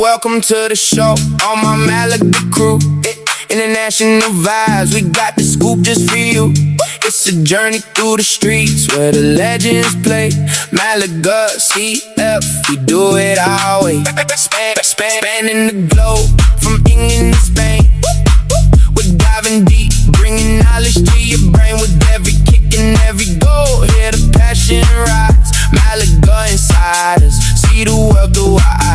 Welcome to the show, all my Malaga crew. International vibes, we got the scoop just for you. It's a journey through the streets where the legends play. Malaga CF, we do it our way. Spanning the globe, from England to Spain. We're diving deep, bringing knowledge to your brain. With every kick and every goal, hear the passion rise. Malaga Insiders, see the world through our eyes.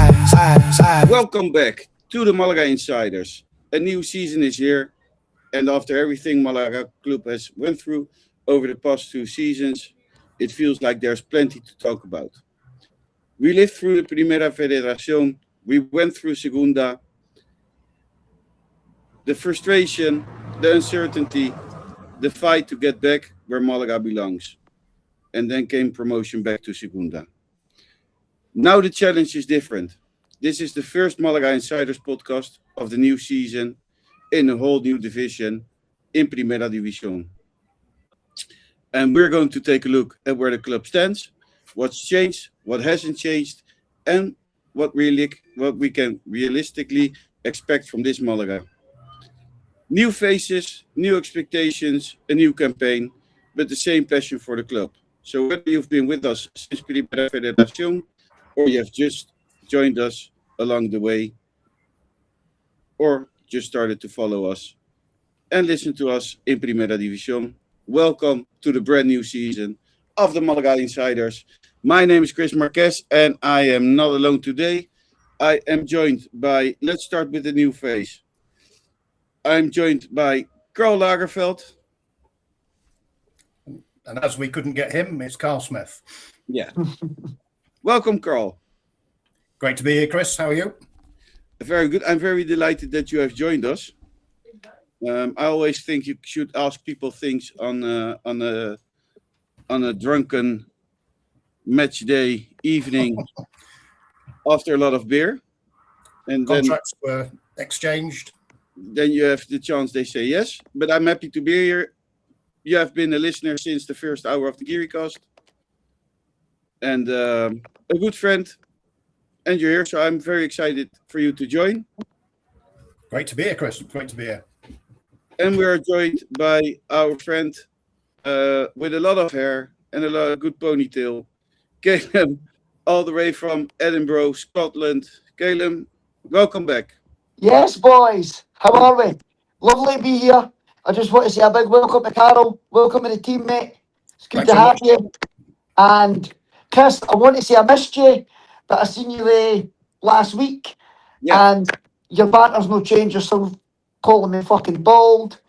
Welcome back to the Malaga Insiders. A new season is here, and after everything Malaga Club has went through over the past 2 seasons, it feels like there's plenty to talk about. We lived through the Primera Federación, we went through Segunda, the frustration, the uncertainty, the fight to get back where Malaga belongs, and then came promotion back to Segunda. Now the challenge is different. This is the first Malaga Insiders podcast of the new season in a whole new division in Primera División. And we're going to take a look at where the club stands, what's changed, what hasn't changed, and what we can realistically expect from this Malaga. New faces, new expectations, a new campaign, but the same passion for the club. So whether you've been with us since Primera Federación or you have just joined us along the way, or just started to follow us and listen to us in Primera División, welcome to the brand new season of the Malaga Insiders. My name is Chris Marquez, and I am not alone today. I am joined by, let's start with the new face. I'm joined by Karl Lagerfeld. And as we couldn't get him, it's Karl Smith. Yeah. Welcome, Karl. Great to be here, Chris. How are you? Very good. I'm very delighted that you have joined us. I always think you should ask people things on a drunken match day evening after a lot of beer, and contracts were exchanged. Then you have the chance they say yes. But I'm happy to be here. You have been a listener since the first hour of the Gearycast, and a good friend. And you're here, so I'm very excited for you to join. Great to be here, Chris. Great to be here. And we are joined by our friend with a lot of hair and a lot of good ponytail, Calum, all the way from Edinburgh, Scotland. Calum, welcome back. Yes, boys. How are we? Lovely to be here. I just want to say a big welcome to Karl. Welcome to the team, mate. It's good to have you. And Chris, I want to say I missed you, but I seen you last week, and your banter's no change. You're still calling me fucking bald,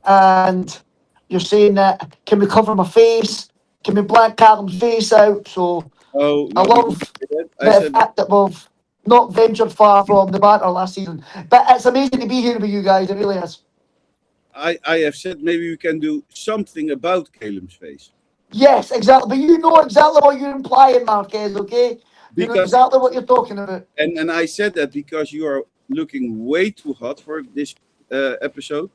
and you're saying that, can we cover my face? Can we blank Calum's face out? So I love the fact that we've not ventured far from the banter last season. But it's amazing to be here with you guys. It really is. I have said maybe we can do something about Calum's face. Yes, exactly. But you know exactly what you're implying, Marquez, okay? You know exactly what you're talking about. And I said that because you are looking way too hot for this episode.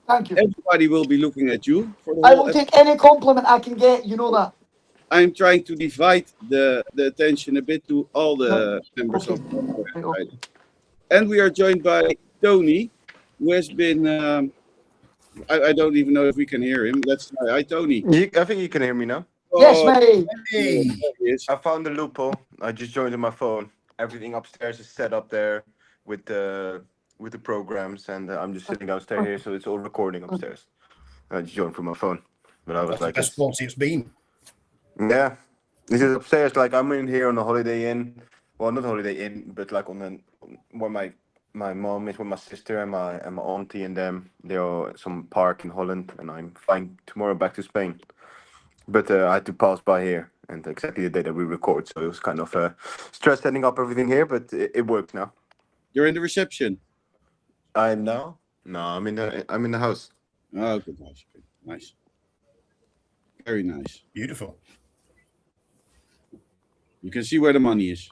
Thank you. Everybody will be looking at you. For the I whole will take any compliment I can get, you know that. I'm trying to divide the attention a bit to all the members of the Insiders. And we are joined by Tonie, who has been... I don't even know if we can hear him. Let's try. Hi, Tonie. I think you can hear me now. Yes, mate. Hey. I found the loophole. I just joined on my phone. Everything upstairs is set up there with the programs, and I'm just sitting downstairs here, so it's all recording upstairs. I just joined from my phone, but I was like, the best quality it's been. Yeah, this is upstairs. Like I'm in here on a Holiday Inn. Well, not Holiday Inn, but like where my mom is with my sister and my auntie and them. They're at some park in Holland, and I'm flying tomorrow back to Spain. But I had to pass by here, and exactly the day that we record, so it was kind of stress setting up everything here, but it works now. You're in the reception. I'm now? No, I'm in the house. Oh, good, nice, very nice, Beautiful. You can see where the money is.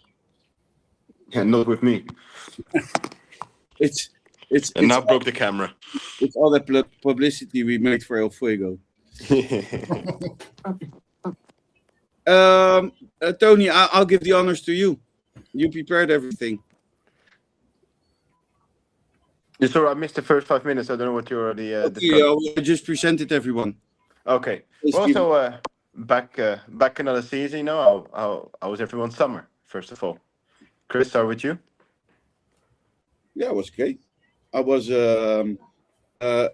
Yeah, not with me. It's now broke the camera. It's all that publicity we made for El Fuego. Tonie, I'll give the honors to you. You prepared everything. Yeah, sorry, I missed the first 5 minutes. I don't know what you already Okay, discussed. I just presented everyone. Okay. Well, so back another season. You know, how was everyone's summer? First of all, Chris, start with you. Yeah, it was great. I was.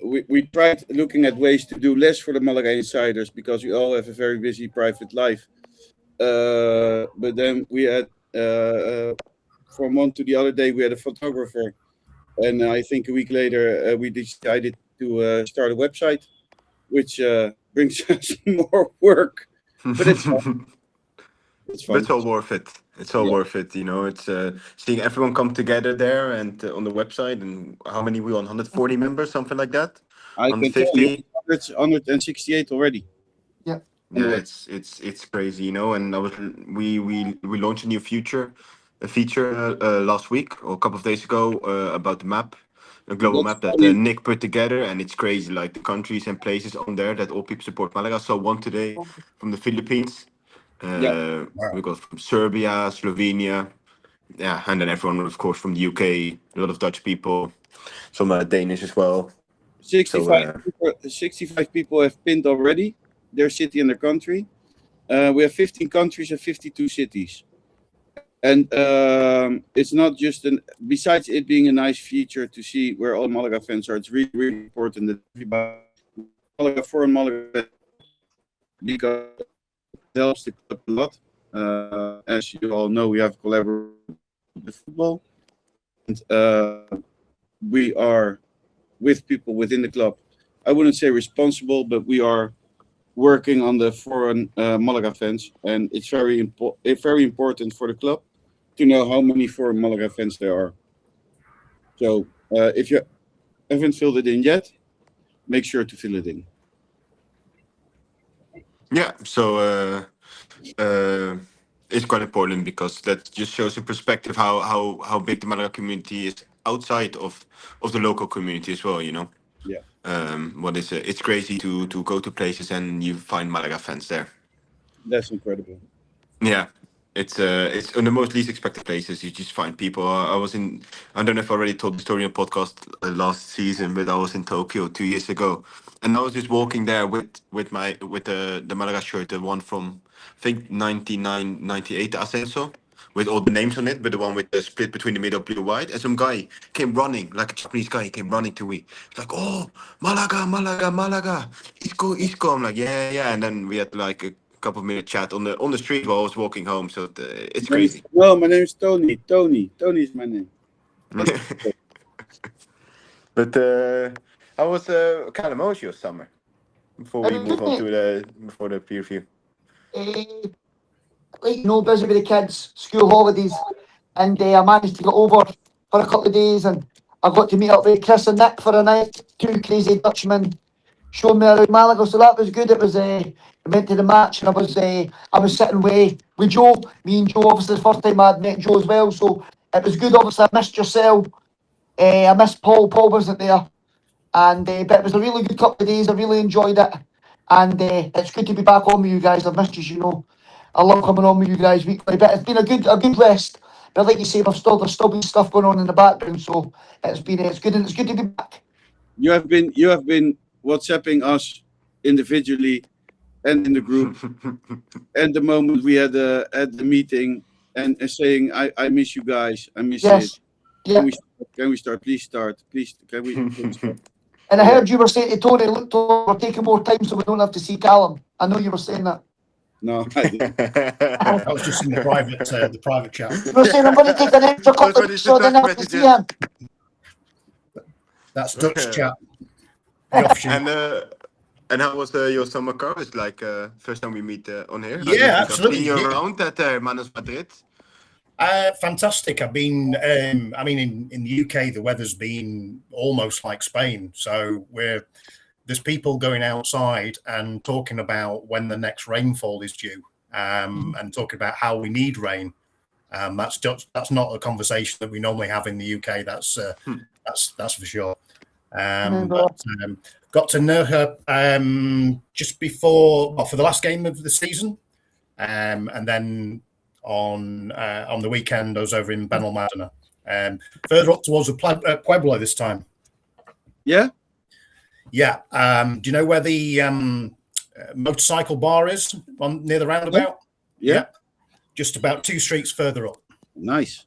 We tried looking at ways to do less for the Malaga Insiders because we all have a very busy private life. But then we had from one to the other day we had a photographer, and I think a week later we decided to start a website, which brings us more work. But it's fun. It's But fun. it's all worth it. It's all Yeah. worth it. You know, it's seeing everyone come together there and on the website. And how many we on? 140 members, something like that. I can tell you, 150. it's 168 already. Yeah. Yeah, it's crazy, you know. And we launched a new feature last week or a couple of days ago about the map, a global That's map that funny. Nick put together, and it's crazy. Like the countries and places on there that all people support Malaga. So one today from the Philippines. Yeah. We got from Serbia, Slovenia, yeah, and then everyone, of course, from the UK. A lot of Dutch people, some Danish as well. 65 people have pinned already their city and their country. We have 15 countries and 52 cities. And it's not just besides it being a nice feature to see where all Malaga fans are, it's really, really important that everybody, Malaga foreign Malaga, because it helps the club a lot. As you all know, we have collaborated with football. And we are with people within the club. I wouldn't say responsible, but we are working on the foreign Malaga fans, and it's very important for the club to know how many foreign Malaga fans there are. So if you haven't filled it in yet, make sure to fill it in. Yeah, so it's quite important because that just shows in perspective how big the Malaga community is outside of the local community as well. You know. Yeah. What is it? It's crazy to go to places and you find Malaga fans there. That's incredible. Yeah, it's in the most least expected places. You just find people. I don't know if I already told the story on podcast last season, but I was in Tokyo 2 years ago, and I was just walking there with the Malaga shirt, the one from I think 99, 98, the Ascenso, with all the names on it, but the one with the split between the middle blue white. And some guy came running, like a Japanese guy, he came running to me. He's like, "Oh, Malaga, Malaga, Malaga, Isco, Isco." I'm like, "Yeah, yeah." And then we had like a couple of minute chat on the street while I was walking home. So it's crazy. No, my name is Tonie. Tonie is my name. But how was Calum? How was your summer? Before we move on to the preview. Like, you know, busy with the kids, school holidays, and I managed to get over for a couple of days, and I got to meet up with Chris and Nick for a night. Two crazy Dutchmen showing me around Malaga, so that was good. It was I went to the match, and I was sitting with Joe. Me and Joe, obviously, the first time I'd met Joe as well, so it was good. Obviously, I missed yourself. I missed Paul. Paul wasn't there, and but it was a really good couple of days. I really enjoyed it, and it's good to be back on with you guys. I've missed you, you know. I love coming on with you guys weekly, but it's been a good rest. But like you say, there's still been stuff going on in the background, so it's good to be back. You have been WhatsApping us individually and in the group, and the moment we had at the meeting and saying, "I miss you guys. I miss it. Yeah. Can we start? Please start. Please, can we?" Start? And I heard you were saying to Tonie, "Look, we're taking more time so we don't have to see Calum." I know you were saying that. No, I didn't. I was just in the private chat. You were saying I'm going to take an extra couple of weeks so I didn't have to see him. That's Dutch chat. The offshoot. And how was your summer, Karl? It's like first time we meet on here. Yeah, absolutely. I've seen you around at Madrid. Fantastic. I've been. In the UK, the weather's been almost like Spain. So there's people going outside and talking about when the next rainfall is due, and talking about how we need rain. That's not a conversation that we normally have in the UK. That's for sure. Got to know her just before, for the last game of the season, and then on the weekend. I was over in Benalmádena, further up towards Pueblo this time. Yeah? Yeah. Do you know where the motorcycle bar is near the roundabout? Yeah. Just about 2 streets further up. Nice.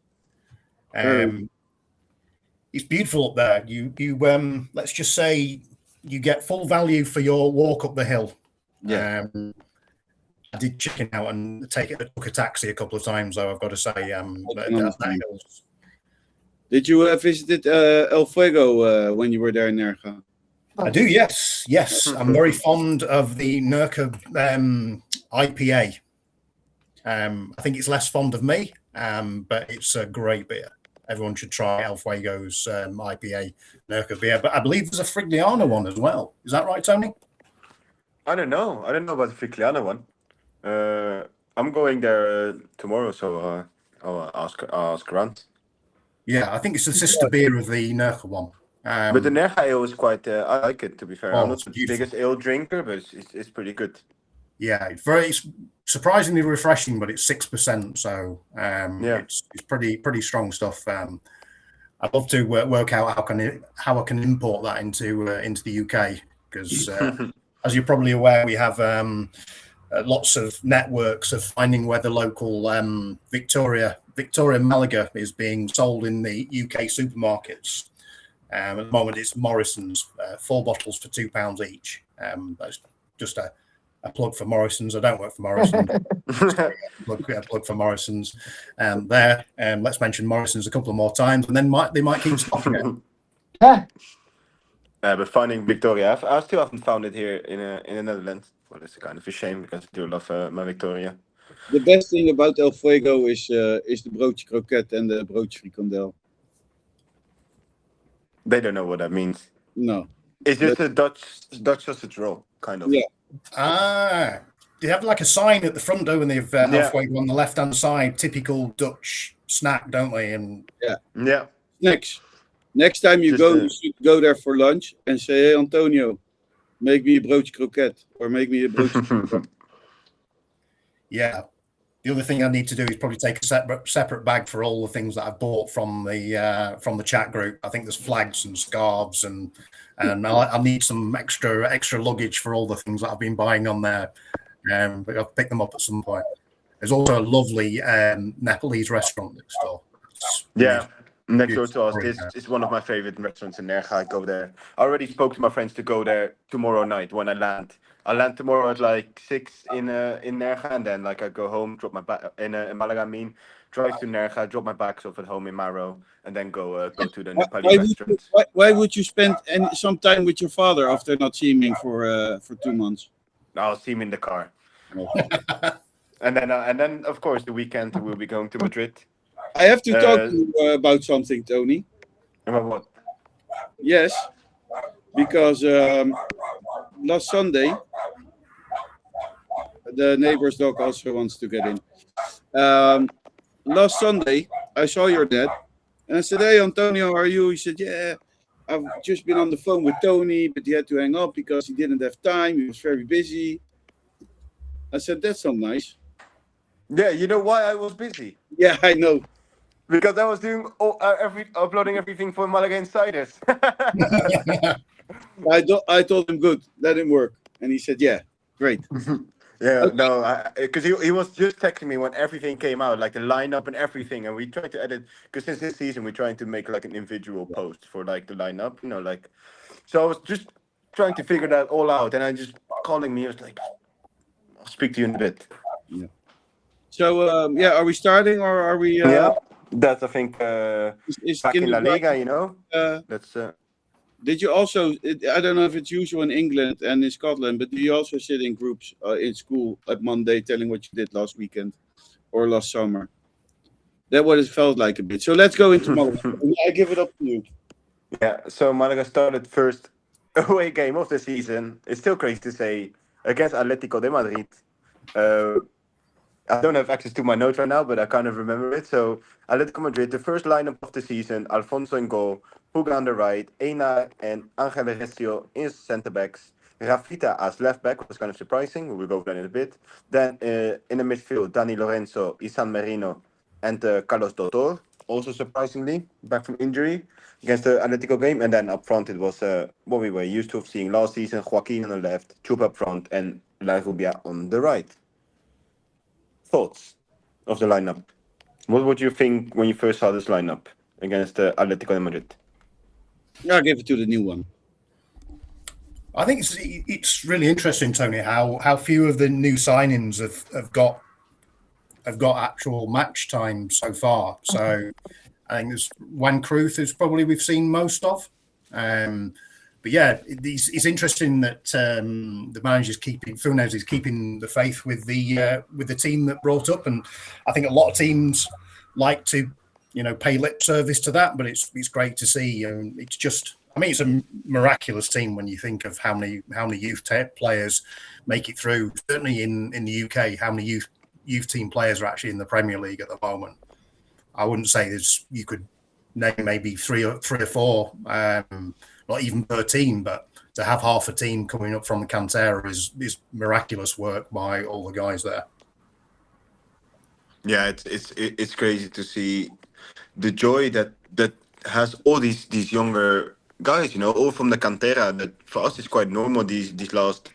It's beautiful up there. You let's just say you get full value for your walk up the hill. Yeah. I did chicken out and took a taxi a couple of times, though, I've got to say. Did you visit El Fuego when you were there in Nerja? I do, yes. I'm very fond of the Nerja IPA. I think it's less fond of me, but it's a great beer. Everyone should try El Fuego's IPA Nerja beer. But I believe there's a Frigliano one as well. Is that right, Tony? I don't know about the Frigliano one. I'm going there tomorrow, so I'll ask around. Yeah, I think it's the sister beer of the Nerja one. But the Nerja ale is quite. I like it, to be fair. I'm not the beautiful. biggest ale drinker, but it's pretty good. Yeah, it's surprisingly refreshing, but it's 6%, so it's pretty strong stuff. I'd love to work out how I can import that into the UK, because as you're probably aware, we have lots of networks of finding where the local Victoria Malaga is being sold in the UK supermarkets. At the moment, it's Morrison's, 4 bottles for £2 each. That's just a plug for Morrison's. I don't work for Morrison's. plug for Morrison's. Let's mention Morrison's a couple of more times, and then they might keep stopping it. Yeah. But finding Victoria, I still haven't found it here in the Netherlands. Well, it's kind of a shame because I do love my Victoria. The best thing about El Fuego is the broodje kroket and the broodje frikandel. They don't know what that means. No. It's just a Dutch sausage roll, kind of. Yeah. They have like a sign at the front, don't they? They've El Fuego on the left-hand side, typical Dutch snack, don't they? And yeah. Next time you you should go there for lunch and say, "Hey, Antonio, make me a broodje kroket or make me a broodje frikandel." Yeah. The other thing I need to do is probably take a separate bag for all the things that I've bought from the chat group. I think there's flags and scarves and I need some extra luggage for all the things that I've been buying on there. But I'll pick them up at some point. There's also a lovely Nepalese restaurant next door. Next door to us. It's one of my favorite restaurants in Nerja. I go there. I already spoke to my friends to go there tomorrow night when I land. I land tomorrow at like 6 in Nerja, and then like I go home, drop my bag in Malaga. Drive to Nerja, drop my bags off at home in Maro, and then go to the Nepali restaurant. Why would you spend some time with your father after not seeing him for 2 months? I'll see him in the car. and then of course the weekend we'll be going to Madrid. I have to talk to you about something, Tony. About what? Yes, because last Sunday, the neighbor's dog also wants to get in. Last Sunday, I saw your dad, and I said, "Hey, Antonio, how are you?" He said, "Yeah, I've just been on the phone with Tonie, but he had to hang up because he didn't have time. He was very busy." I said, "That's so nice." Yeah, you know why I was busy? Yeah, I know. Because I was doing uploading everything for Malaga Insiders. I told him, good, let him work. And he said, yeah, great. Because he was just texting me when everything came out, like the lineup and everything. And we tried to edit, because since this season, we're trying to make like an individual post for like the lineup, So I was just trying to figure that all out. And I just calling me, I was like, I'll speak to you in a bit. Yeah. So, are we starting or are we... That's, I think, back in La Liga, that's... Did you also, I don't know if it's usual in England and in Scotland, but do you also sit in groups in school at Monday telling what you did last weekend or last summer? That's what it felt like a bit. So let's go into Malaga. I give it up to you. Yeah, so Malaga started first away game of the season. It's still crazy to say, against Atlético de Madrid. I don't have access to my notes right now, but I kind of remember it. So, Atlético Madrid, the first lineup of the season, Alfonso in goal, Puga on the right, Eina and Ángel Recio in centre backs, Rafita as left back was kind of surprising. We will go over that in a bit. Then in the midfield, Dani Lorenzo, Isan Merino, and Carlos Doutor, also surprisingly back from injury against the Atlético game. And then up front, it was what we were used to seeing last season: Joaquin on the left, Chup up front, and La Rubia on the right. Thoughts of the lineup? What would you think when you first saw this lineup against Atlético de Madrid? I'll give it to the new one. I think it's really interesting, Tony, how few of the new signings have got actual match time so far. So I think there's Juan Cruz is probably we've seen most of. But yeah, it's interesting that the manager's Funes is keeping the faith with the team that brought up, and I think a lot of teams like to pay lip service to that, but it's great to see. It's just. I mean, it's a miraculous team when you think of how many youth players make it through. Certainly in the UK, how many youth team players are actually in the Premier League at the moment. I wouldn't say you could name maybe three or four, not even per team, but to have half a team coming up from the Cantera is miraculous work by all the guys there. Yeah, it's crazy to see the joy that has all these younger guys, all from the Cantera. That for us is quite normal these last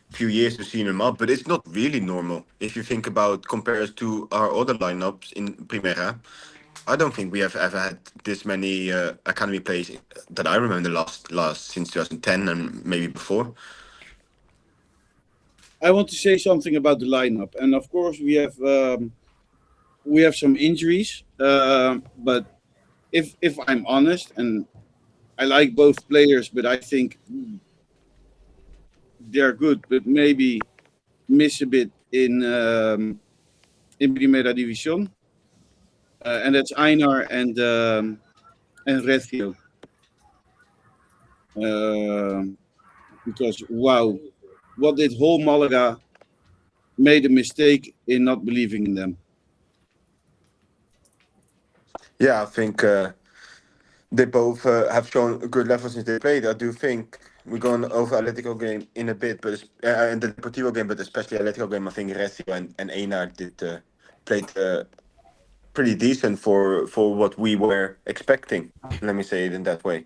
few years to see them up, but it's not really normal if you think about compared to our other lineups in Primera. I don't think we have ever had this many academy players that I remember last since 2010 and maybe before. I want to say something about the lineup, and of course we have some injuries, but if I'm honest, and I like both players, but I think they're good, but maybe miss a bit in Primera División, and that's Einar and Recio. Because wow, what did whole Malaga made a mistake in not believing in them. Yeah, I think they both have shown a good level since they played. I do think we're going over Atlético game in a bit, but in the Deportivo game, but especially Atlético game, I think Recio and Einar played pretty decent for what we were expecting. Let me say it in that way.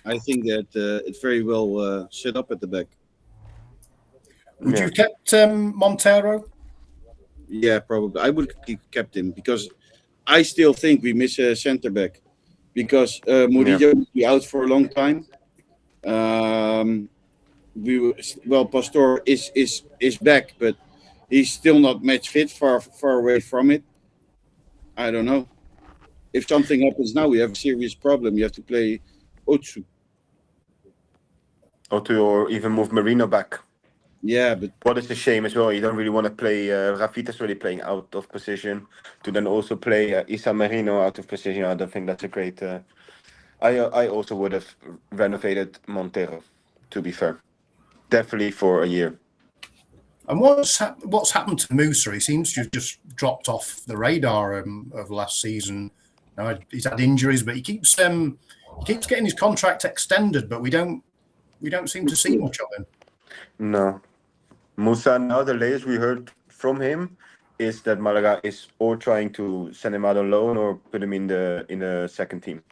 I think that it's very well set up at the back. Would you have kept Montero? Yeah, probably. I would have kept him because I still think we miss a centre back because Murillo will be out for a long time. Pastor is back, but he's still not match fit. Far away from it. I don't know. If something happens now, we have a serious problem. You have to play Otsu. Or even move Merino back. Yeah, but what is a shame as well. You don't really want to play Rafita's already playing out of position. To then also play Isa Merino out of position. I don't think that's a great. I also would have renovated Montero. To be fair, definitely for a year. And what's happened to Musa? He seems to have just dropped off the radar of last season. Now, he's had injuries, but he keeps getting his contract extended. But we don't seem to see much of him. No. Musa, now the latest we heard from him is that Malaga is or trying to send him out on loan or put him in the second team.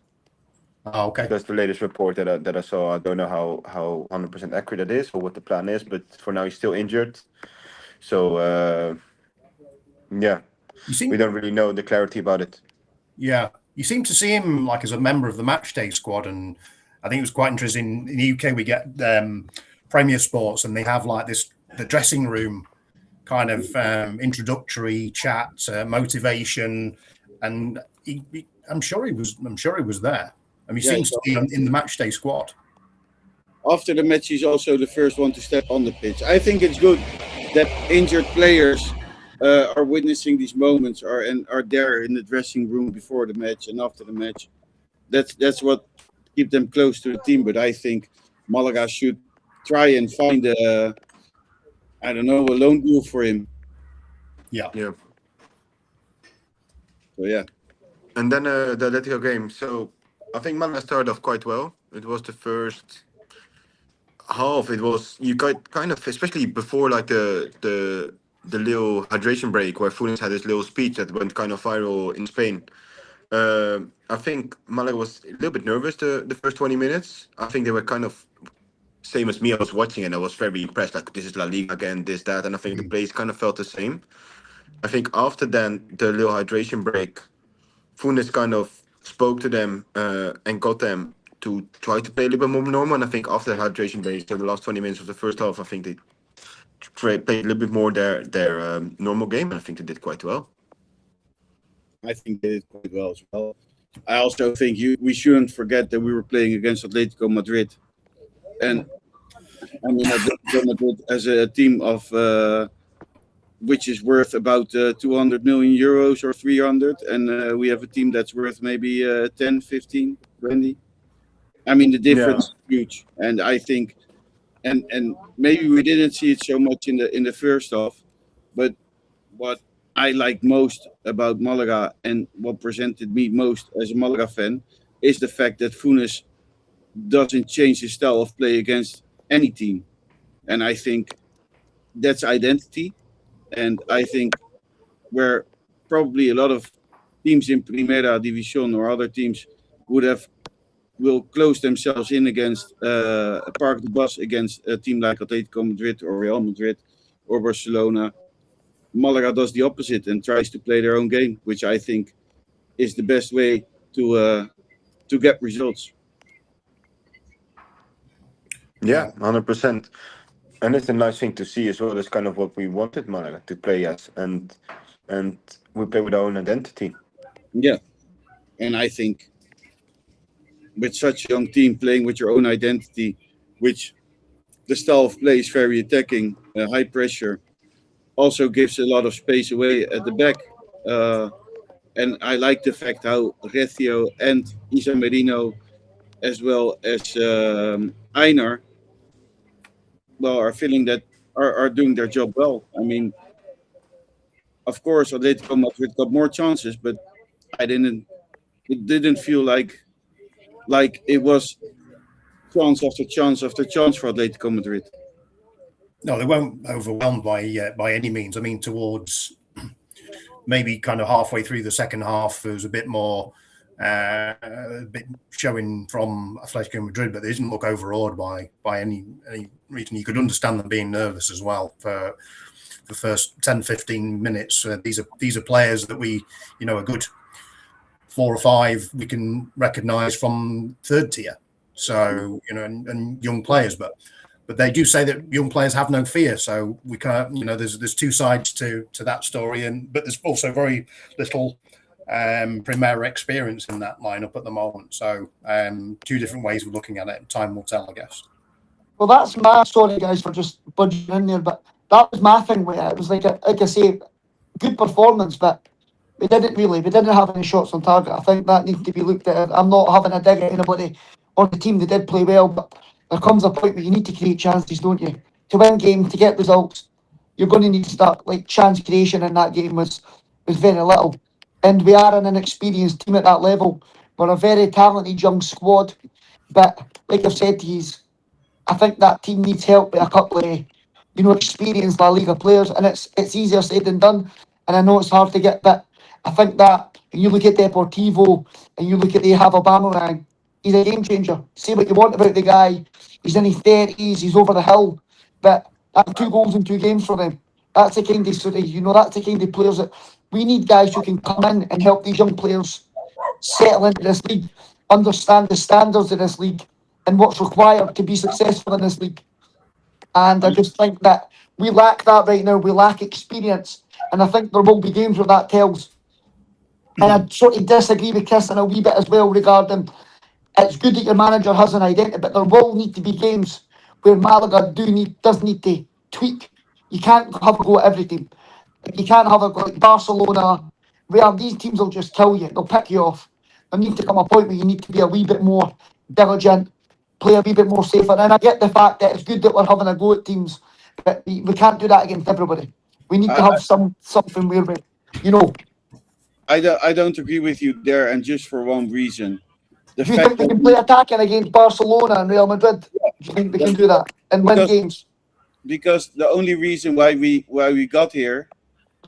Oh, okay. That's the latest report that I saw. I don't know how 100% accurate that is or what the plan is, but for now he's still injured. So we don't really know the clarity about it. Yeah. You seem to see him like as a member of the matchday squad, and I think it was quite interesting. In the UK, we get Premier Sports, and they have like the dressing room kind of introductory chat, motivation, and I'm sure he was there. I mean, he seems to be in the matchday squad. After the match, he's also the first one to step on the pitch. I think it's good that injured players are witnessing these moments and are there in the dressing room before the match and after the match. That's what keep them close to the team. But I think Malaga should try and find a loan deal for him. Yeah. So yeah. And then the Atlético game. So I think Malaga started off quite well. It was the first half, it was you kind of, especially before like the little hydration break where Funes had his little speech that went kind of viral in Spain. I think Malaga was a little bit nervous the first 20 minutes. I think they were kind of same as me. I was watching and I was very impressed. Like, this is La Liga again, this, that. And I think the players kind of felt the same. I think after then, the little hydration break, Funes kind of spoke to them and got them to try to play a little bit more normal. And I think after the hydration break, so the last 20 minutes of the first half, I think they played a little bit more their normal game. And I think they did quite well. I think they did quite well as well. I also think we shouldn't forget that we were playing against Atlético Madrid. And I mean, Atlético Madrid as a team of which is worth about 200 million euros or 300, and we have a team that's worth maybe 10, 15, 20. I mean, the difference is huge, and I think, and maybe we didn't see it so much in the first half, but what I like most about Malaga and what presented me most as a Malaga fan is the fact that Funes doesn't change his style of play against any team. And I think that's identity. And I think where probably a lot of teams in Primera División or other teams will close themselves in against park the bus against a team like Atlético Madrid or Real Madrid or Barcelona. Malaga does the opposite and tries to play their own game, which I think is the best way to get results. Yeah, 100%. And it's a nice thing to see as well. That's kind of what we wanted Malaga to play as, and we play with our own identity. Yeah, and I think with such a young team playing with your own identity, which the style of play is very attacking, high pressure, also gives a lot of space away at the back. And I like the fact how Recio and Isa Merino, as well as Einar, are feeling that are doing their job well. I mean, of course, Atlético Madrid got more chances, but it didn't feel like it was chance after chance after chance for Atlético Madrid. No, they weren't overwhelmed by any means. I mean, towards maybe kind of halfway through the second half, there was a bit more a bit showing from Atlético Madrid, but they didn't look overawed by any reason. You could understand them being nervous as well for the first 10, 15 minutes. These are players that we, a good 4 or 5 we can recognise from third tier. So, and young players, but they do say that young players have no fear. So we can't, there's 2 sides to that story, but there's also very little Primera experience in that lineup at the moment. So 2 different ways of looking at it. Time will tell, I guess. Well, that's my sorry guys for just budging in there, but that was my thing with it. It was like I say, good performance, but we didn't have any shots on target. I think that needs to be looked at. I'm not having a dig at anybody on the team. They did play well, but there comes a point where you need to create chances, don't you? To win game, to get results, you're going to need to start, like, chance creation in that game was very little. And we are an inexperienced team at that level. We're a very talented young squad. But like I've said to you, I think that team needs help with a couple of, experienced La Liga players. And it's easier said than done. And I know it's hard to get, but I think that when you look at Deportivo and you look at they have Aubameyang, he's a game changer. Say what you want about the guy. He's in his 30s. He's over the hill. But that's 2 goals in 2 games for them. That's the kind of that's the kind of players that we need, guys who can come in and help these young players settle into this league, understand the standards of this league and what's required to be successful in this league. And I just think that we lack that right now. We lack experience. And I think there will be games where that tells. And I sort of disagree with Chris in a wee bit as well regarding it's good that your manager has an identity, but there will need to be games where Malaga does need to tweak. You can't have a go at every team. You can't have a go like Barcelona, where these teams will just kill you. They'll pick you off. There needs to come a point where you need to be a wee bit more diligent, play a wee bit more safer. And I get the fact that it's good that we're having a go at teams, but we can't do that against everybody. We need to have something where we, I don't agree with you there, and just for one reason. the Do you fact think we that can play attacking against Barcelona and Real Madrid? Do you think we can do that and win games? because the only reason why we got here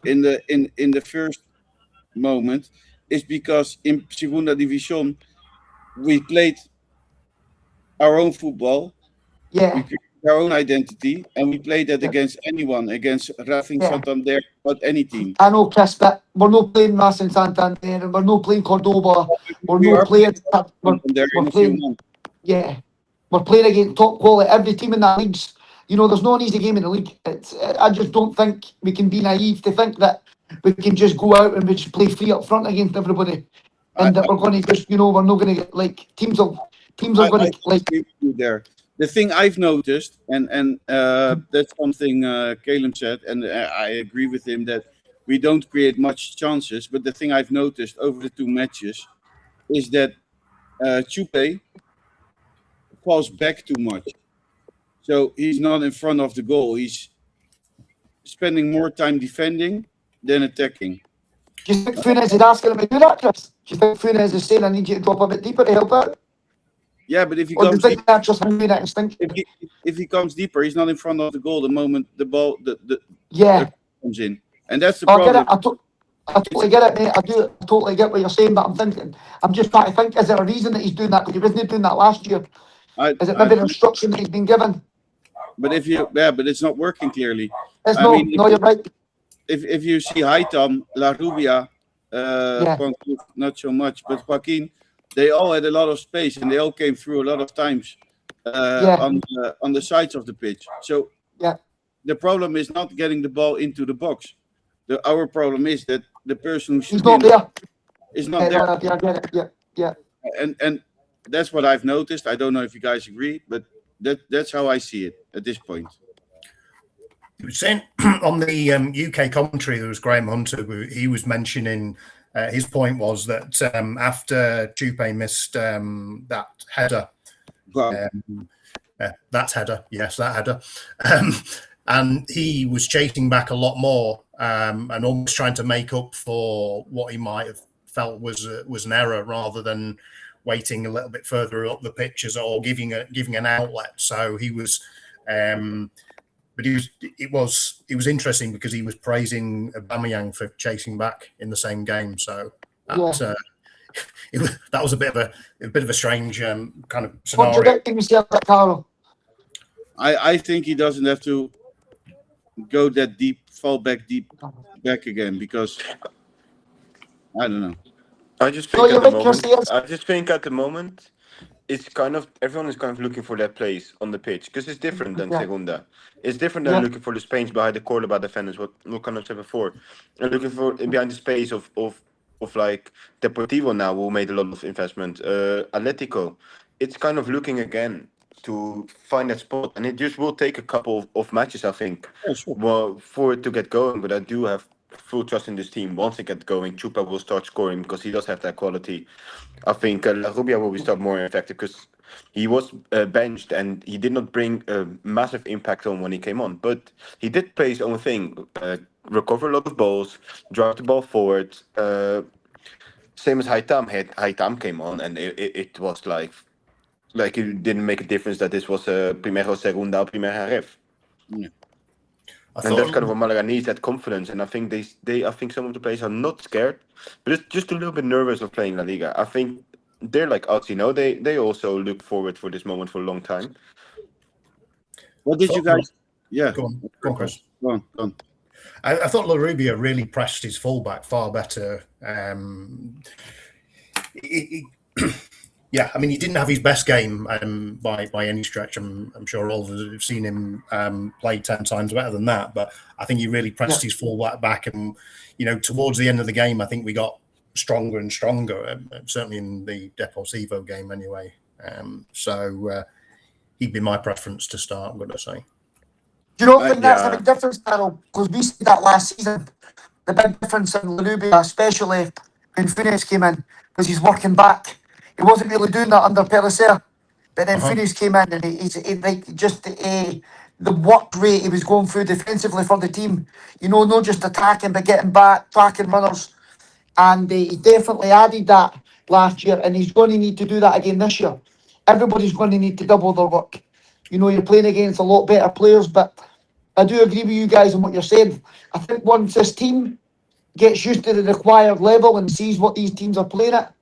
in the first moment is because in Segunda División we played our own football, Yeah, we created our own identity, and we played that Yeah. against anyone, against Racing Yeah. Santander, about any team. I know, Chris, but we're not playing Racing Santander, we're not playing Cordoba, we're We not are playing. Santander in We're a few playing. months. Yeah, we're playing against top quality. Every team in that league's. You know, there's no an easy game in the league. I just don't think we can be naive to think that we can just go out and we just play free up front against everybody, and that we're going to just, you know, we're not going to get like teams are going to like. agree with you there. The thing I've noticed, and that's something Calum said, and I agree with him that we don't create much chances. But the thing I've noticed over the two matches is that Chupe falls back too much. So he's not in front of the goal. He's spending more time defending than attacking. Do you think Funes is asking him to do that, Chris? Do you think Funes is saying I need you to drop a bit deeper to help out? Yeah, but if he Or do you comes think deep, that's just him doing that instinctively? if he comes deeper, he's not in front of the goal the moment the ball the Yeah, comes in, and that's the I get problem. it. I totally get it, mate. I totally get what you're saying, but I'm just trying to think, is there a reason that he's doing that? Because he wasn't doing that last year. Is it maybe an instruction that he's been given? But but it's not working clearly. It's I no, mean, no, you're right. If you see Haitam, La Rubia, Yeah. not so much, but Joaquin, they all had a lot of space and they all came through a lot of times Yeah. on the sides of the pitch. So Yeah. the problem is not getting the ball into the box. Our problem is that the person who should He's not be in there. is Yeah, not there. no, yeah, I get it. Yeah, yeah. And that's what I've noticed. I don't know if you guys agree, but that's how I see it at this point. He was saying on the UK commentary, there was Graham Hunter. He was mentioning his point was that after Chupe missed that header, Wow. that header, and he was chasing back a lot more and almost trying to make up for what he might have felt was an error, rather than waiting a little bit further up the pitches or giving an outlet. So he was. But it was interesting because he was praising Aubameyang for chasing back in the same game. So that, that was a bit of a strange kind of scenario. Contradicting yourself, Karl. I think he doesn't have to go that deep, fall back again, because I don't know. I just think at the moment, it's kind of everyone is kind of looking for that place on the pitch because it's different than Segunda. It's different than looking for the space behind the Cordoba defenders. What kind of said before, and looking for behind the space of like Deportivo now, who made a lot of investment. Atlético, it's kind of looking again to find that spot, and it just will take a couple of matches, I think, well, for it to get going. But I do have full trust in this team. Once it gets going, Chupa will start scoring because he does have that quality. I think La Rubia will start more effective because he was benched and he did not bring a massive impact on when he came on. But he did play his own thing, recover a lot of balls, drive the ball forward. Same as Haitam. Haitam came on and it was like it didn't make a difference that this was Primero, Segunda, or Primera Ref. Yeah. And that's kind of what Malaga needs, that confidence. And I think I think some of the players are not scared, but it's just a little bit nervous of playing La Liga. I think they're like us, you know. They also look forward for this moment for a long time. What did you guys? Yeah, Go on, Chris. Go on. I thought La Rubia really pressed his fullback far better. Yeah, I mean, he didn't have his best game by any stretch. I'm sure all of us have seen him play 10 times better than that. But I think he really pressed his fullback back. And, you know, towards the end of the game, I think we got stronger and stronger, certainly in the Deportivo game anyway. So he'd be my preference to start, I'm going to say. Do you not think that's a big difference, Karl? Because we said that last season. The big difference in La Rubia, especially when Funes came in, because he's working back. He wasn't really doing that under Pellicer, but then Funes came in and he like just the work rate he was going through defensively for the team. You know, not just attacking but getting back, tracking runners, and he definitely added that last year, and he's going to need to do that again this year. Everybody's going to need to double their work. You know, you're playing against a lot better players, but I do agree with you guys on what you're saying. I think once this team gets used to the required level and sees what these teams are playing at,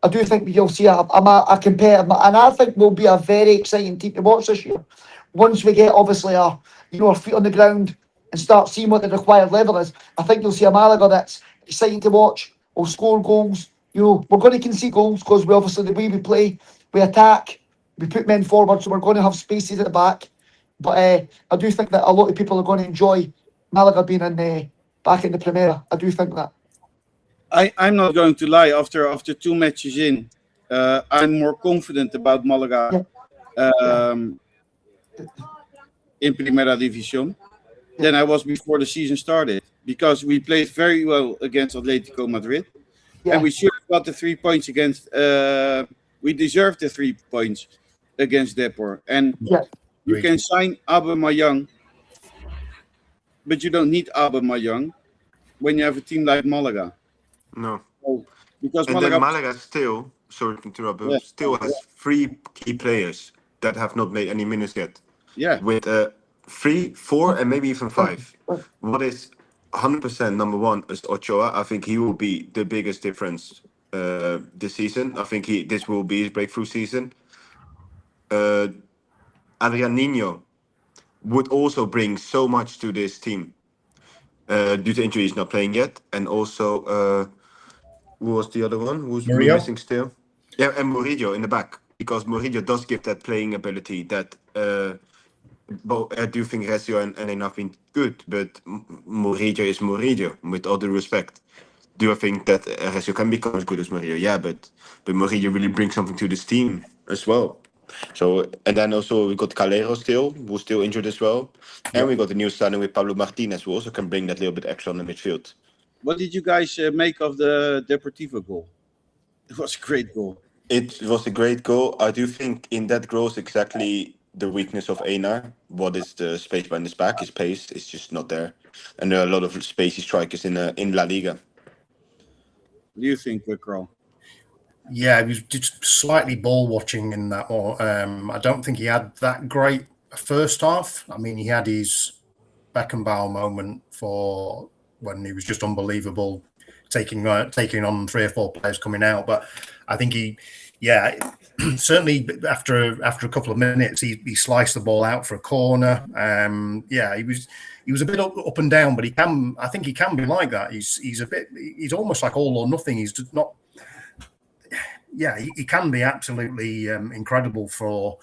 I do think you'll see a competitive, and I think we'll be a very exciting team to watch this year. Once we get obviously our feet on the ground and start seeing what the required level is, I think you'll see a Malaga that's exciting to watch. We'll score goals. You know, we're going to concede goals because we obviously the way we play, we attack, we put men forward, so we're going to have spaces at the back. But I do think that a lot of people are going to enjoy Malaga being back in the Primera. I do think that. I'm not going to lie. After 2 matches in, I'm more confident about Malaga in Primera División than I was before the season started, because we played very well against Atlético Madrid, and we should have got the 3 points against. We deserved the 3 points against Depor, and you can sign Aubameyang, but you don't need Aubameyang when you have a team like Malaga. No. Because and Malaga still, sorry to interrupt, but still has 3 key players that have not made any minutes yet. Yeah. With 3, 4, and maybe even 5. What is 100% number one is Ochoa. I think he will be the biggest difference this season. I think this will be his breakthrough season. Adrian Nino would also bring so much to this team. Due to injury, he's not playing yet. And also, who was the other one? Who's missing still? Yeah, and Murillo in the back. Because Murillo does give that playing ability that I do think Recio and Eina have been good, but Murillo is Murillo, with all due respect. Do I think that Recio can become as good as Murillo? Yeah, but Murillo really brings something to this team as well. So, and then also we got Calero still, who's still injured as well. And we got a new signing with Pablo Martinez, who also can bring that little bit extra on the midfield. What did you guys make of the Deportivo goal? It was a great goal. It was a great goal. I do think in that goal is exactly the weakness of Einar. What is the space behind his back? His pace is just not there. And there are a lot of spacey strikers in La Liga. What do you think, Karl? Yeah, he was just slightly ball watching in that one. I don't think he had that great first half. I mean, he had his Beckenbauer moment for when he was just unbelievable, taking on 3 or 4 players coming out. But I think certainly after a couple of minutes, he sliced the ball out for a corner. He was a bit up and down, but I think he can be like that. He's almost like all or nothing. He's just not. Yeah, he can be absolutely incredible for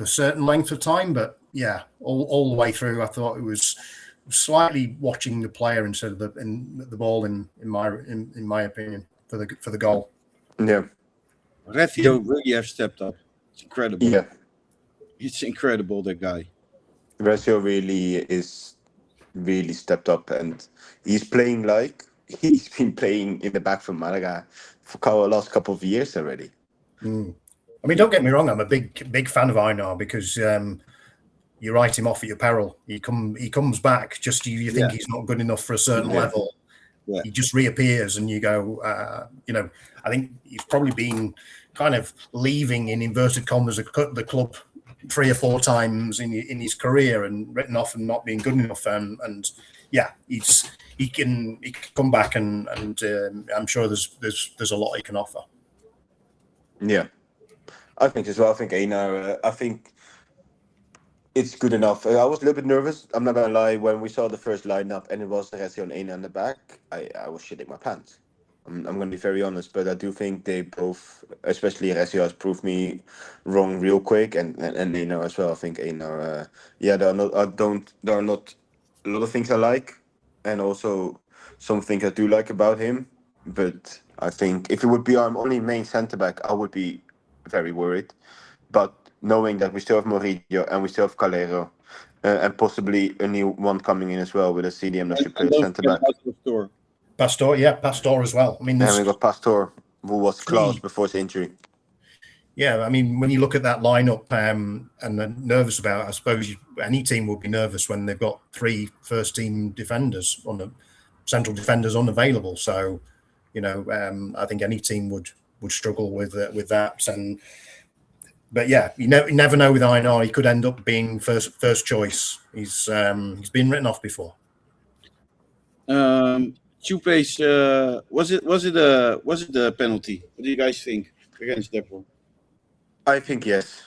certain length of time, but yeah, all the way through, I thought it was slightly watching the player instead of the ball in my opinion for the goal. Yeah, Recio really have stepped up. It's incredible. Yeah, it's incredible, that guy. Recio really stepped up, and he's playing like he's been playing in the back for Malaga for the last couple of years already. I mean, don't get me wrong, I'm a big fan of Einar, because you write him off at your peril. He comes back, just you think he's not good enough for a certain level. Yeah. He just reappears, and you go, I think he's probably been kind of leaving, in inverted commas, the club 3 or 4 times in his career and written off and not being good enough. And he can come back, and I'm sure there's a lot he can offer. Yeah, I think as well. I think Einar, I think it's good enough. I was a little bit nervous, I'm not gonna lie, when we saw the first lineup and it was Recio and Einar in the back. I was shitting my pants. I'm gonna be very honest, but I do think they both, especially Recio, has proved me wrong real quick, and Einar as well. I think Einar, there are not a lot of things I like, and also some things I do like about him. But I think if it would be our only main centre back, I would be very worried. But knowing that we still have Murillo and we still have Calero, and possibly a new one coming in as well with a CDM that should play centre back. Pastor as well. I mean, and we got Pastor, who was class before his injury. Yeah, I mean, when you look at that lineup, and nervous about it, I suppose any team will be nervous when they've got 3 first-team defenders central defenders unavailable. So, I think any team would would struggle with that. But yeah, you never know with Einar. He could end up being first choice. He's been written off before. Chupe's, was it a penalty? What do you guys think against Depor? I think yes.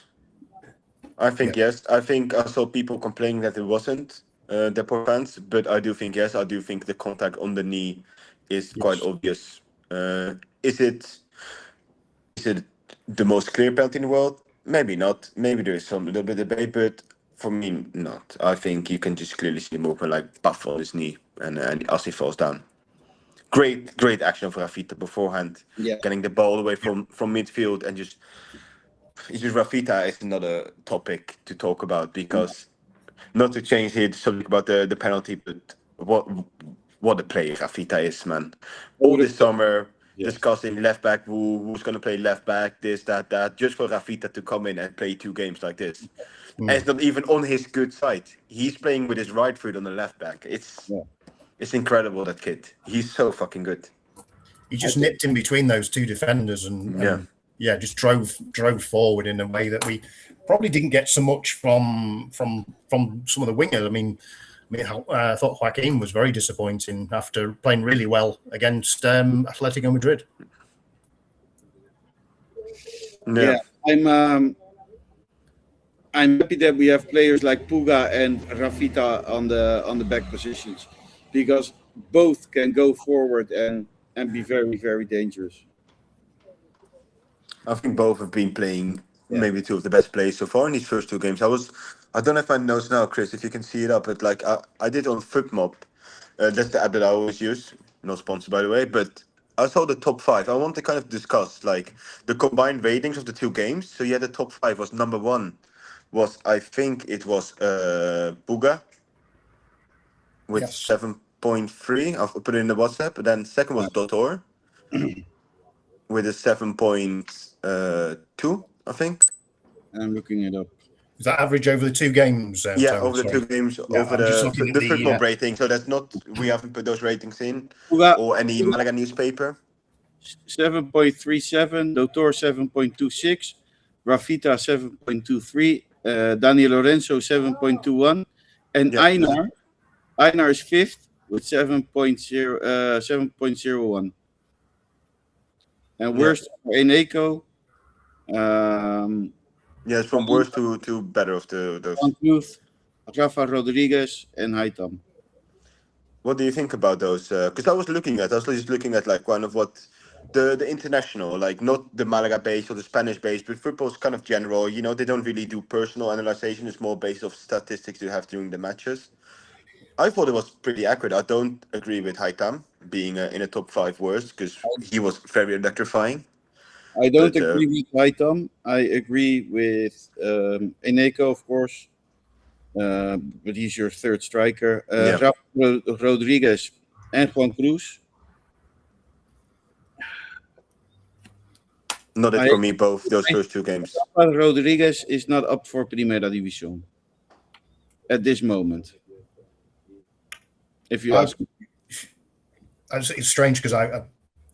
Yes. I think I saw people complaining that it wasn't Depor fans, but I do think yes. I do think the contact on the knee is quite obvious. Is it the most clear penalty in the world? Maybe not. Maybe there is some little bit of debate, but for me, not. I think you can just clearly see the movement, like buff on his knee, and as he falls down. Great action for Rafita beforehand, getting the ball away from midfield, and just Rafita is another topic to talk about, because not to change the subject about the penalty, but what a player Rafita is, man. All this summer discussing left back, who's going to play left back, this, that, just for Rafita to come in and play 2 games like this. And it's not even on his good side. He's playing with his right foot on the left back. It's incredible, that kid. He's so fucking good. He just nipped in between those 2 defenders and just drove forward in a way that we probably didn't get so much from some of the wingers. I thought Joaquin was very disappointing after playing really well against Atlético Madrid. Yeah, I'm happy that we have players like Puga and Rafita on the back positions, because both can go forward and be very, very dangerous. I think both have been playing maybe 2 of the best players so far in these first 2 games. I don't know if I know now, Chris, if you can see it up, but like I did on FootMob. That's the app that I always use. Not sponsored, by the way, but I saw the top 5. I want to kind of discuss like the combined ratings of the 2 games. So the top 5 was number 1 was, I think it was Puga with 7.3. I'll put it in the WhatsApp. And then second was Dotor with a 7.2, I think. I'm looking it up. Is that average over the 2 games? Over the 2 games, over the football rating. So that's not, we haven't put those ratings in, or any Malaga newspaper. 7.37, Dotor 7.26, Rafita 7.23, Daniel Lorenzo 7.21, and Einar is 5th with 7.01. And worst for Eneco. It's from worst to better of those. Youth, Rafa Rodriguez, and Haitam. What do you think about those? Because I was just looking at like kind of what the international, like not the Malaga base or the Spanish base, but football's kind of general. You know, they don't really do personal analyzation. It's more based off statistics you have during the matches. I thought it was pretty accurate. I don't agree with Haitam being in a top 5 worst, because he was very electrifying. I don't agree with Haitam. I agree with Eneco, of course. But he's your 3rd striker. Rafa Rodriguez and Juan Cruz. Not it for me, both those first 2 games. Rafa Rodriguez is not up for Primera División at this moment. If you ask me. It's strange, because I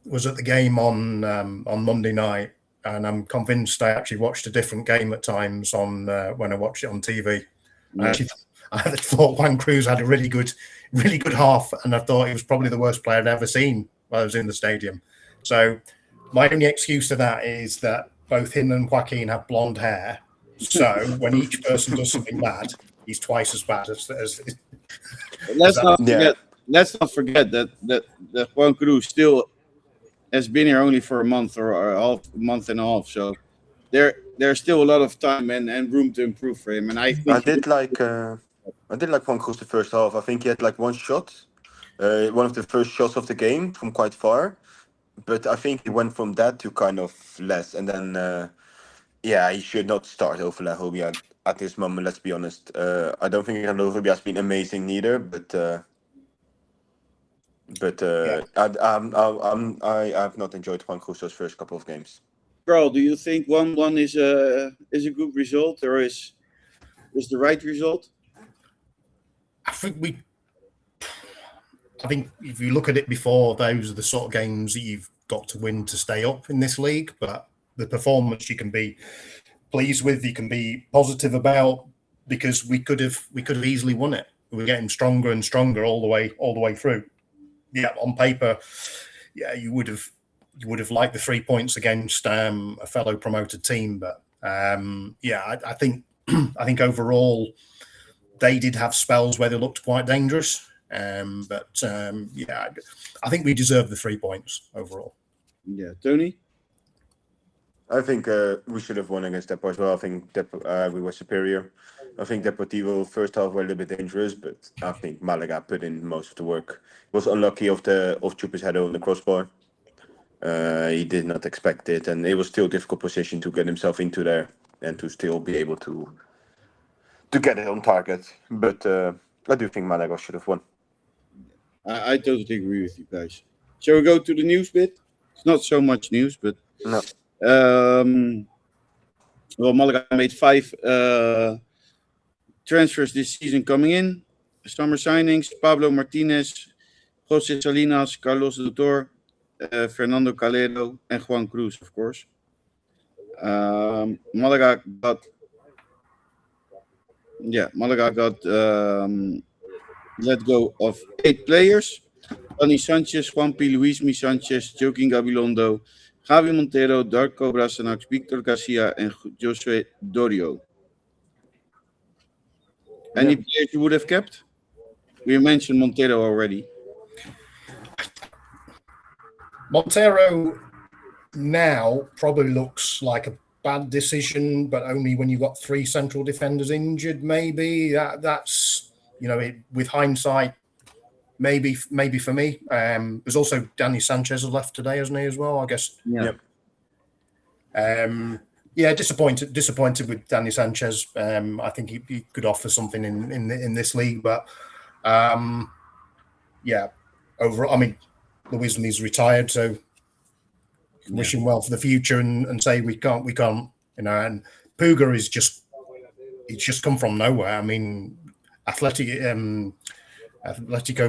was at the game on Monday night, and I'm convinced I actually watched a different game at times on when I watched it on TV. I thought Juan Cruz had a really good half, and I thought he was probably the worst player I'd ever seen while I was in the stadium. So my only excuse to that is that both him and Joaquin have blonde hair. So when each person does something bad, he's twice as bad as Let's not forget that Juan Cruz still has been here only for a month or a month and a half. So there's still a lot of time and room to improve for him. And I did like Juan Cruz the first half. I think he had like 1 shot, one of the first shots of the game from quite far. But I think he went from that to kind of less. And then, he should not start over La Rubia at this moment, let's be honest. I don't think La Rubia has been amazing neither, but I have not enjoyed Juan Cruz's first couple of games. Karl, do you think 1-1 is a good result, or is the right result? I think if you look at it before, those are the sort of games that got to win to stay up in this league. But the performance you can be pleased with, you can be positive about, because we could have easily won it. We're getting stronger and stronger all the way through. Yeah, on paper, yeah, you would have liked the 3 points against a fellow promoted team, but I think overall they did have spells where they looked quite dangerous. I think we deserve the 3 points overall. Yeah, Tonie? I think we should have won against Depo as well. I think we were superior. I think Deportivo first half were a little bit dangerous, but I think Malaga put in most of the work. He was unlucky of Chupa's header on the crossbar. He did not expect it, and it was still a difficult position to get himself into there and to still be able to get it on target. But I do think Malaga should have won. I totally agree with you guys. Shall we go to the news bit? It's not so much news, but No. Malaga made 5 transfers this season coming in. Summer signings: Pablo Martinez, José Salinas, Carlos Dutor, Fernando Calero, and Juan Cruz, of course. Malaga got let go of 8 players: Dani Sanchez, Juanpi, Luismi Sanchez, Joaquin Gabilondo, Javi Montero, Darko Brasanax, Victor Garcia, and Josué Dorio. Any players you would have kept? We mentioned Montero already. Montero now probably looks like a bad decision, but only when you've got 3 central defenders injured. Maybe that's with hindsight, maybe for me. There's also Dani Sanchez has left today, hasn't he, as well? I guess. Yeah. Disappointed with Dani Sanchez. I think he could offer something in this league, but overall, I mean, Luismi's retired, so wish him well for the future and say we can't. And Puga is just come from nowhere. I mean, Atlético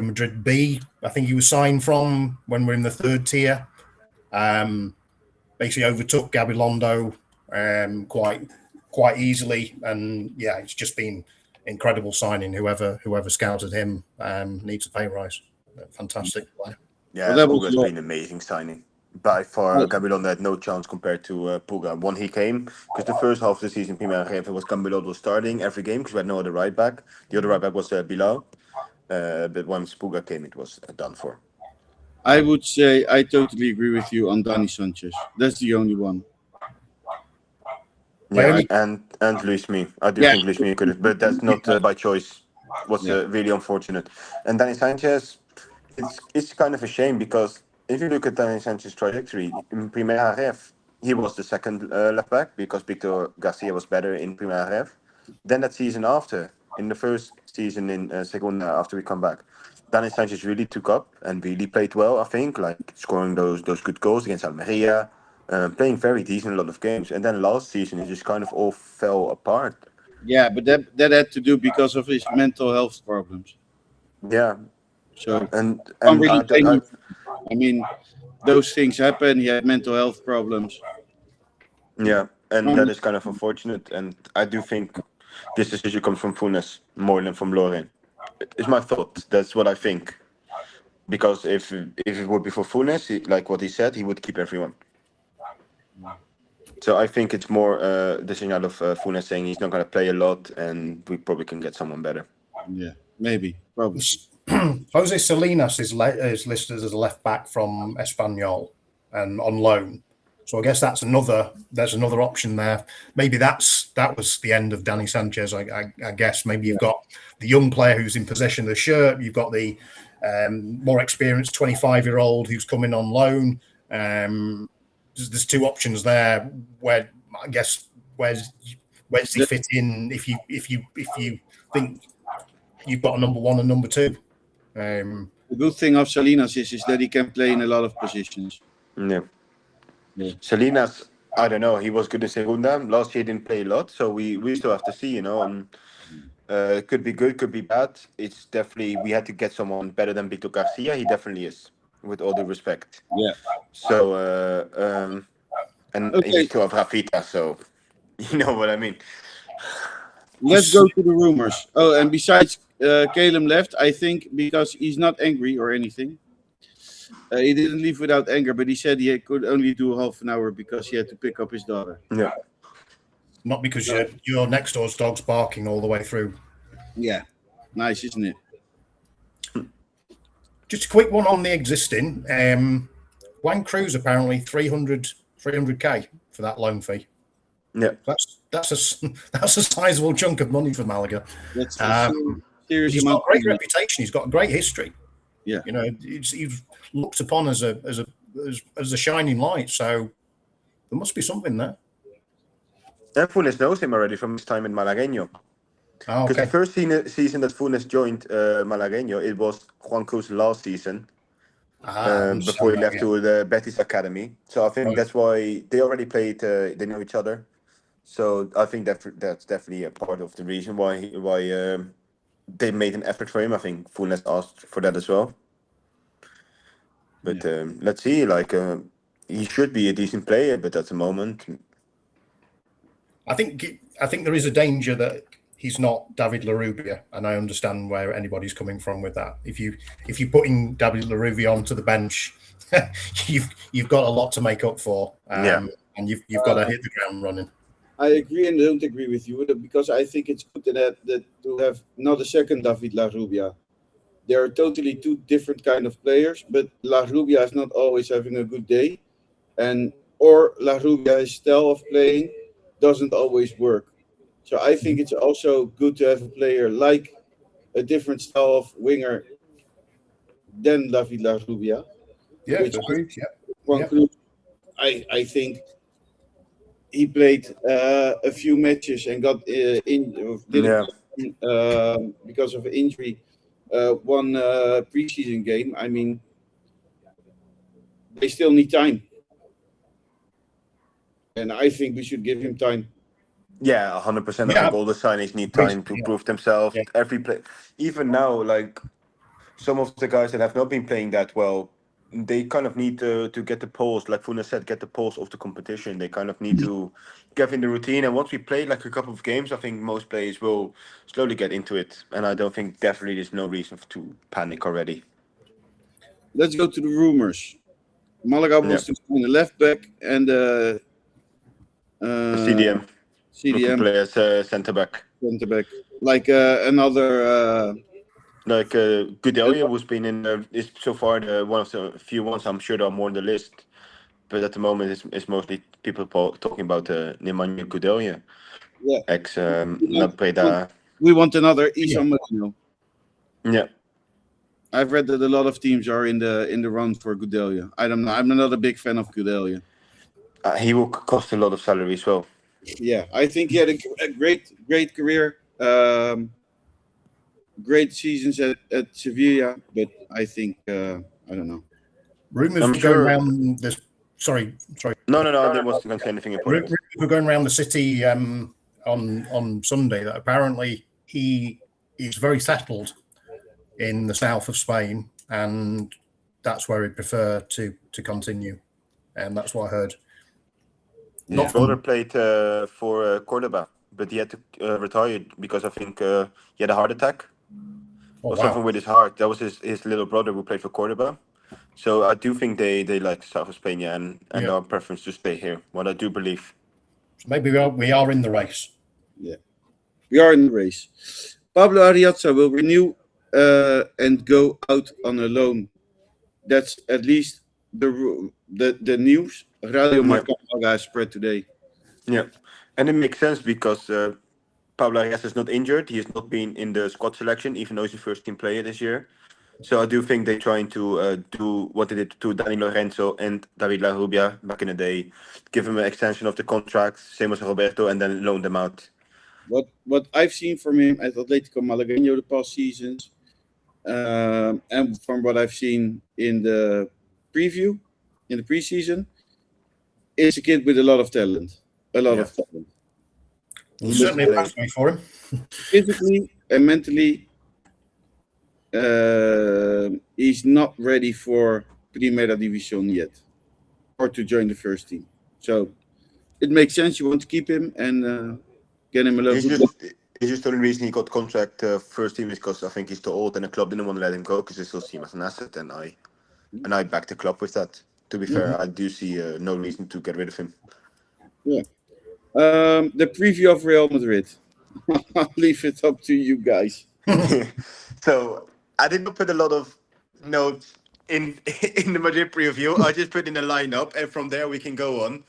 Madrid B, I think he was signed from when we're in the 3rd tier. Basically overtook Gabilondo quite easily, and it's just been incredible signing. Whoever scouted him needs a pay rise. Fantastic player. Yeah, Puga's been an amazing signing. By far, Gabilondo had no chance compared to Puga. When he came, because the first half of the season, Primera was Gabilondo starting every game because we had no other right back. The other right back was Bilal. But once Puga came, it was done for. I would say I totally agree with you on Dani Sanchez. That's the only one. Yeah, and Luismi. I do think Luismi could have, but that's not by choice. Was really unfortunate. And Dani Sanchez, it's kind of a shame because if you look at Dani Sanchez's trajectory in Primera Ref, he was the second left back because Victor Garcia was better in Primera Ref. Then that season after, in the first season in Segunda, after we come back, Dani Sanchez really took up and really played well, I think, like scoring those good goals against Almeria, playing very decent a lot of games. And then last season, it just kind of all fell apart. Yeah, but that had to do because of his mental health problems. Yeah. So, and I mean, those things happen. He had mental health problems. Yeah, and that is kind of unfortunate. And I do think this decision comes from Funes more than from Loren. It's my thought. That's what I think. Because if it would be for Funes, like what he said, he would keep everyone. So I think it's more decision out of Funes saying he's not going to play a lot, and we probably can get someone better. Yeah, maybe, probably. Jose Salinas is listed as a left back from Espanyol and on loan. So I guess there's another option there. Maybe that was the end of Dani Sanchez. I guess maybe you've got the young player who's in possession of the shirt. You've got the more experienced 25-year-old who's coming on loan. There's 2 options there. Where I guess where's he fit in? If you think you've got a number 1 and number 2. The good thing of Salinas is that he can play in a lot of positions. Yeah. Salinas, I don't know. He was good in Segunda. Last year he didn't play a lot, so we still have to see, And could be good, could be bad. It's definitely we had to get someone better than Victor Garcia. He definitely is. with all due respect. Yeah. So, and Okay. you still have Rafita, so you know what I mean. Let's go to the rumors. Oh, and besides Calum left, I think because he's not angry or anything. He didn't leave without anger, but he said he could only do half an hour because he had to pick up his daughter. Yeah. Not because your next door's dog's barking all the way through. Yeah. Nice, isn't it? Just a quick one on the existing. Juan Cruz apparently 300k for that loan fee. Yeah. That's a sizable chunk of money for Malaga. That's a serious He's amount. got a great reputation. He's got a great history. Yeah. You know, he's looked upon as a shining light. So there must be something there. And Funes knows him already from his time in Malagueño. Oh, Because okay. the first season that Funes joined Malagueño, it was Juan Cruz's last season before he left to the Betis Academy. So I think that's why they already played. They know each other. So I think that's definitely a part of the reason why they made an effort for him. I think Funes asked for that as well. But let's see. Like he should be a decent player, but at the moment, I think there is a danger that he's not David Larrubia, and I understand where anybody's coming from with that. If you're putting David Larrubia onto the bench, you've got a lot to make up for, and you've got to hit the ground running. I agree and don't agree with you because I think it's good that to have not a second David Larrubia. They are totally two different kind of players, but Larrubia is not always having a good day, or Larrubia's style of playing doesn't always work. So I think it's also good to have a player like a different style of winger than David Larrubia. Yeah, agreed. Juan Cruz, I think he played a few matches and got because of injury one preseason game. I mean, they still need time, and I think we should give him time. yeah, 100%. I think all the signings need time to prove themselves. Yeah. Every play, even now, like some of the guys that have not been playing that well, they kind of need to get the pulse, like Funes said, get the pulse of the competition. They kind of need to get in the routine. And once we play like a couple of games, I think most players will slowly get into it. And I don't think definitely there's no reason to panic already. Let's go to the rumors. Malaga wants to sign a left back and CDM. CDM Play as centre back. centre back, like another. Like Gudelia, who's been is so far one of the few ones. I'm sure there are more on the list, but at the moment it's mostly people talking about Nemanja Gudelia, ex Preda. We want another Isan Marino. Yeah, I've read that a lot of teams are in the run for Gudelia. I don't know. I'm not a big fan of Gudelia. he will cost a lot of salary as well. Yeah, I think he had a great career. Great seasons at Sevilla, but I think I don't know. Rumors I'm were sure- going around this. Sorry. No, I didn't want to say anything important. Rumors were going around the city on Sunday that apparently he is very settled in the south of Spain, and that's where he'd prefer to continue. And that's what I heard. His brother played for Cordoba, but he had to retire because I think he had a heart attack. Oh, Or something with his heart. That was his little brother who played for Cordoba. So I do think they like South of Spain, and our preference to stay here. What I do believe. So maybe we are in the race. Yeah, we are in the race. Pablo Ariazza will renew and go out on a loan. That's at least the news Radio Marca has spread today. Yeah, and it makes sense because Pablo Arias is not injured. He has not been in the squad selection, even though he's a first-team player this year. So I do think they're trying to do what they did to Dani Lorenzo and David Larrubia back in the day. Give him an extension of the contract, same as Roberto, and then loan them out. What I've seen from him at Atlético Malagueño the past seasons, and from what I've seen in the preseason, is a kid with a lot of talent. A lot of talent. Well, certainly a pathway for him. Physically and mentally, he's not ready for Primera División yet, or to join the first team. So it makes sense. You want to keep him and get him a little bit. He's just the only reason he got contract first team is because I think he's too old and the club didn't want to let him go because they still see him as an asset. And I back the club with that. To be fair, I do see no reason to get rid of him. Yeah. The preview of Real Madrid. I'll leave it up to you guys. So I did not put a lot of notes in the Madrid preview. I just put in a lineup, and from there we can go on.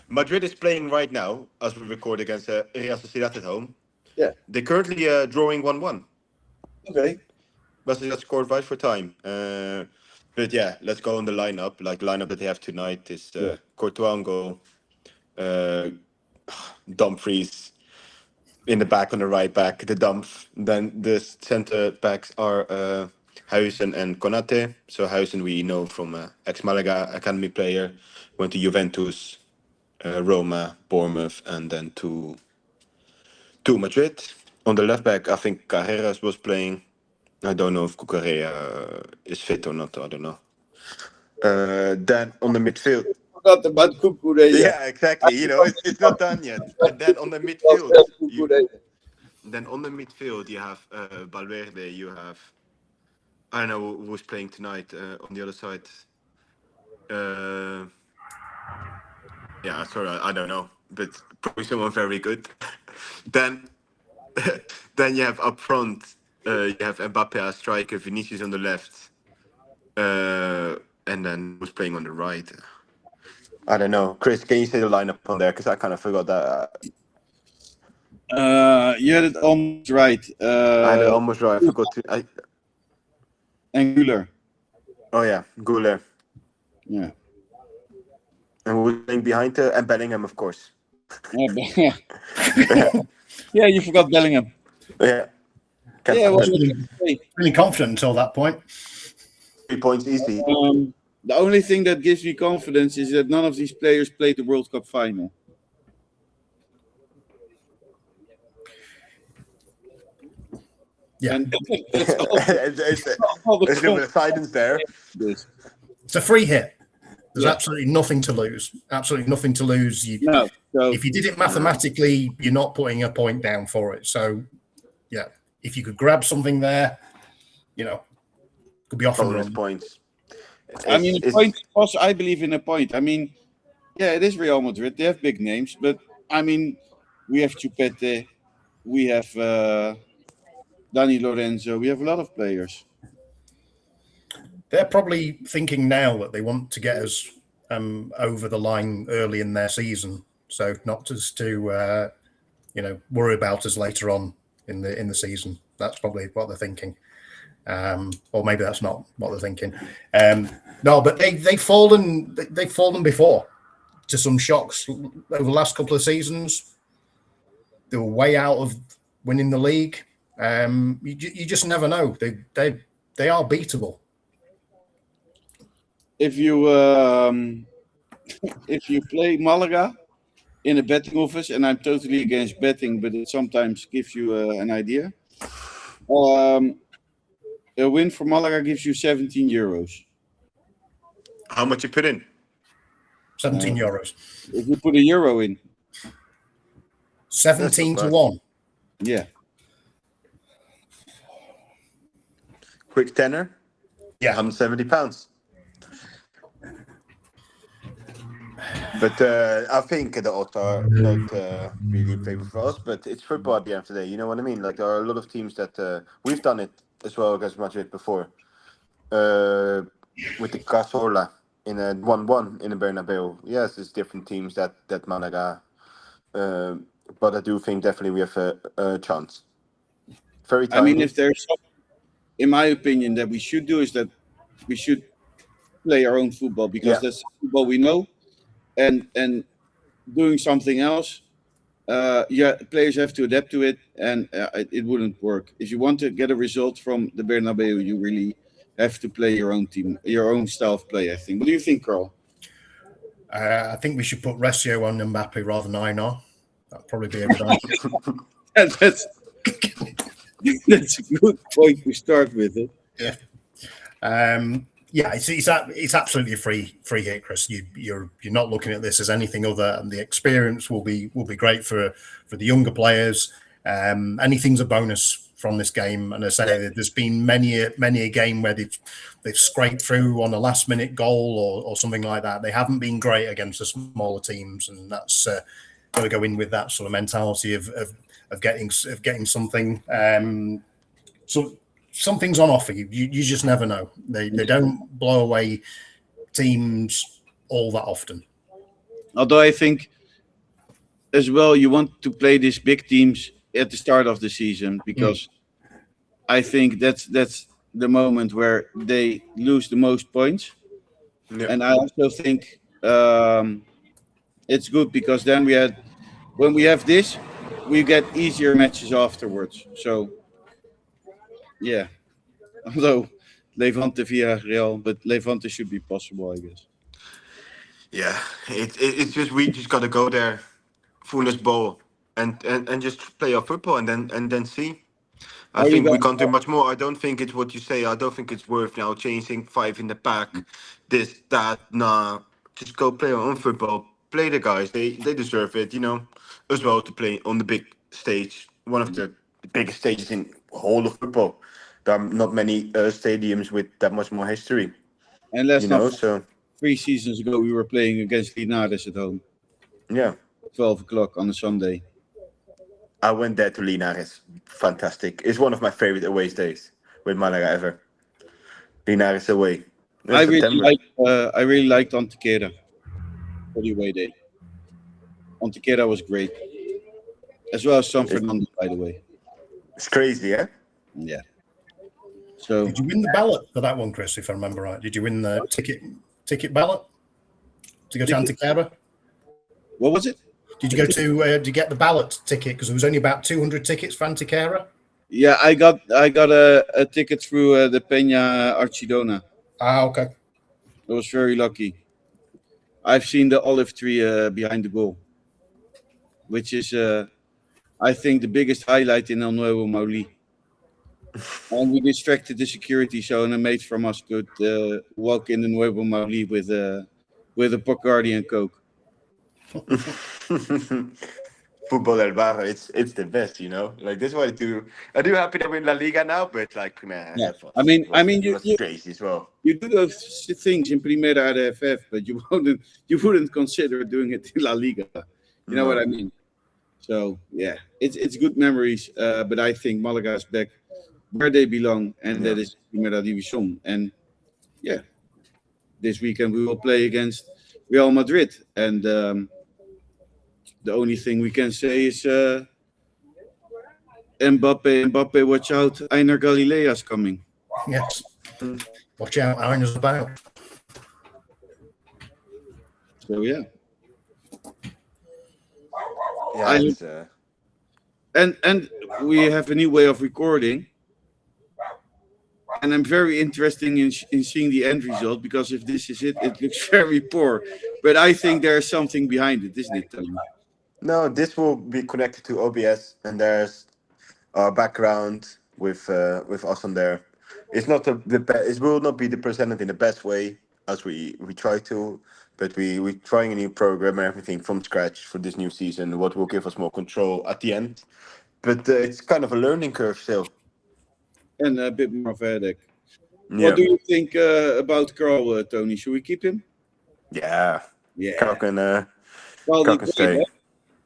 Madrid is playing right now as we record against Real Sociedad at home. Yeah. They're currently drawing 1-1. Okay. But they got scored right for time. But yeah, let's go on the lineup. Like lineup that they have tonight is Courtois on goal, Dumfries in the back on the right back, the Dumf. Then the centre backs are Huijsen and Konate. So Huijsen we know from ex-Malaga academy player, went to Juventus, Roma, Bournemouth, and then to Madrid. On the left back, I think Carreras was playing. I don't know if Cucurella is fit or not. I don't know. Then on the midfield. Forgot about Cucurella. Yeah, exactly. It's not done yet. And then on the midfield. You have Valverde. You have I don't know who's playing tonight on the other side. Yeah, sorry, I don't know, but probably someone very good. Then you have up front. You have Mbappe as striker, Vinicius on the left, and then who's playing on the right? I don't know. Chris, can you say the lineup on there? Because I kind of forgot that. You had it almost right. I had it almost right. I forgot to. And Güler. Oh yeah, Güler. Yeah. And who's playing behind her? And Bellingham, of course. Yeah. Yeah, you forgot Bellingham. Yeah. Yeah, well, Really confident until that point. 3 points easy. The only thing that gives me confidence is that none of these players played the World Cup final. Yeah. And There's a little bit of silence there. It's a free hit. There's absolutely nothing to lose. Absolutely nothing to lose. So, if you did it mathematically, you're not putting a point down for it. So, yeah, if you could grab something there, could be off and Bonus run. points. I mean, a point. Also, I believe in a point. I mean, yeah, it is Real Madrid. They have big names, but I mean, we have Chupete, we have Dani Lorenzo, we have a lot of players. They're probably thinking now that they want to get us over the line early in their season, so not just to worry about us later on in the season. That's probably what they're thinking, or maybe that's not what they're thinking. No, but they've fallen before to some shocks over the last couple of seasons. They were way out of winning the league. You just never know. They are beatable. If you play Malaga in a betting office, and I'm totally against betting, but it sometimes gives you an idea. A win for Malaga gives you 17 euros. How much you put in? 17 euros. If you put a euro in. 17 to 1. Yeah. Quick tenner? Yeah. £170. But I think the odds are not really in favor for us, but it's football at the end of the day. You know what I mean? Like, there are a lot of teams that we've done it as well against Madrid before. With the Cazorla in a 1-1 in the Bernabeu. Yes, it's different teams that Malaga. But I do think definitely we have a chance. Very tiny. I mean, if there's something, in my opinion, that we should do is that we should play our own football, because that's the football we know. And doing something else, players have to adapt to it, and it wouldn't work. If you want to get a result from the Bernabeu, you really have to play your own team, your own style of play, I think. What do you think, Karl? I think we should put Resio on Mbappe rather than Einar. That'd probably be a good idea. That's a good point to start with it. Yeah. Yeah, it's absolutely a free hit, Chris. You're not looking at this as anything other, and the experience will be great for the younger players. Anything's a bonus from this game, and I say there's been many a game where they've scraped through on a last minute goal or something like that. They haven't been great against the smaller teams, and that's got to go in with that sort of mentality of getting something. So. Something's on offer. You just never know. They don't blow away teams all that often. Although I think as well, you want to play these big teams at the start of the season because I think that's the moment where they lose the most points. Yeah. And I also think it's good because then when we have this, we get easier matches afterwards. So. Yeah, although Levante via Real, but Levante should be possible, I guess. Yeah, it's just we just got to go there, fullness ball, and just play our football, and then see. I think we can't do much more. I don't think it's what you say. I don't think it's worth now chasing 5 in the pack, this, that. Nah, just go play our own football. Play the guys. They deserve it, as well to play on the big stage. One of the biggest stages in whole of football. There are not many stadiums with that much more history. And so 3 seasons ago we were playing against Linares at home. Yeah. 12 o'clock on a Sunday. I went there to Linares. Fantastic. It's one of my favorite away days with Malaga ever. Linares away. I really liked Antequera for the away day. Antequera was great. As well as San Fernando, by the way. It's crazy, eh? Yeah. So did you win the ballot for that one, Chris? If I remember right, did you win the ticket ballot to go to Antequera? What was it? Did you go to? Did you get the ballot ticket? Because there was only about 200 tickets for Antequera. Yeah, I got a ticket through the Peña Archidona. Ah, okay. I was very lucky. I've seen the olive tree behind the goal, which is I think the biggest highlight in El Nuevo Mauli. And we distracted the security, so a mate from us could walk in the Nuevo Mauli with a Bacardi and Coke. Football El Barrio, it's the best, Like this is what I do. I do happy that we're in La Liga now, but like, man, yeah. you crazy as well. You do those things in Primera RFF, but you wouldn't consider doing it in La Liga. You know what I mean? So yeah, it's good memories. But I think Malaga is back where they belong, and that is Primera División. And yeah, this weekend we will play against Real Madrid, and the only thing we can say is Mbappe, watch out, Einar Galilea's coming. Yes, watch out, Einar's about. So yeah. And we have a new way of recording. And I'm very interested in seeing the end result, because if this is it looks very poor. But I think there's something behind it, isn't it, Tonie? No, this will be connected to OBS, and there's our background with us on there. It's not it will not be presented in the best way as we try to, but we're trying a new program and everything from scratch for this new season, what will give us more control at the end. But it's kind of a learning curve still. And a bit more of a headache. Yeah. What do you think about Karl, Tonie? Should we keep him? Yeah. Karl can stay.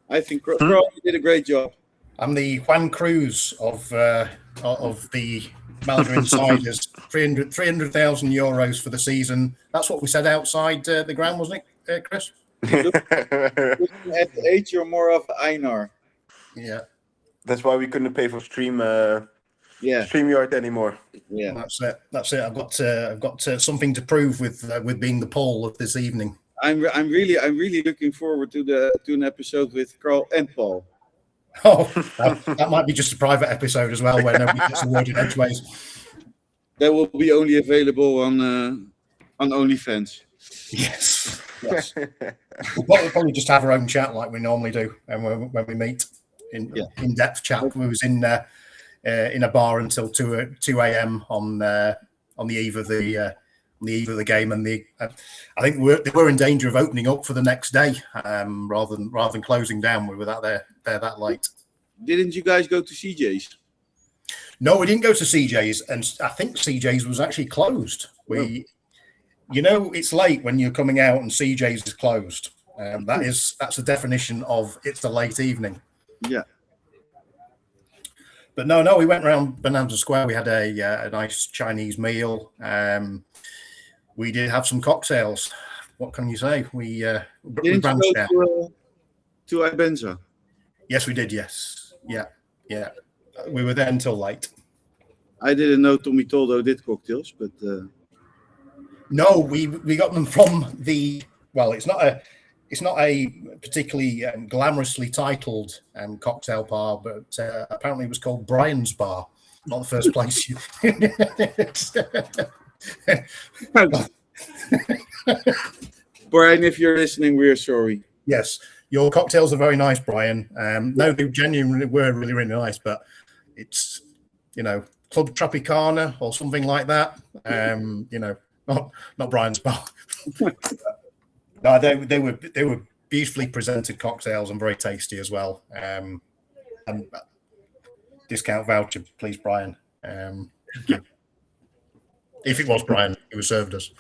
I think Karl did a great job. I'm the Juan Cruz of the Malaga Insiders. 300,000 euros for the season. That's what we said outside the ground, wasn't it, Chris? At the age, you're more of Einar. Yeah. That's why we couldn't pay for StreamYard anymore. Yeah, that's it. I've got something to prove with being the Paul of this evening. I'm really looking forward to an episode with Karl and Paul. Oh, that might be just a private episode as well, where nobody gets awarded edgeways. That will be only available on OnlyFans. Yes. We'll probably just have our own chat like we normally do, and when we meet in depth chat. We was in a bar until 2 a.m. on the eve of the the eve of the game, and I think they were in danger of opening up for the next day rather than closing down. We were there that late. Didn't you guys go to CJ's? No, we didn't go to CJ's, and I think CJ's was actually closed. It's late when you're coming out and CJ's is closed. That's the definition of it's a late evening. Yeah. But no, we went around Bonanza Square. We had a nice Chinese meal. We did have some cocktails. What can you say? We Didn't you go to Ibenza? Yes, we did. Yes, yeah. We were there until late. I didn't know Tommy Toldo did cocktails, but no, we got them from the. Well, it's not a particularly glamorously titled cocktail bar, but apparently it was called Brian's Bar. Not the first place. Brian, if you're listening, we're sorry. Yes, your cocktails are very nice, Brian. No, they genuinely were really, really nice, but it's, Club Tropicana or something like that. Not Brian's Bar. No, they were beautifully presented cocktails and very tasty as well. And discount voucher, please, Brian. If it was Brian who served us.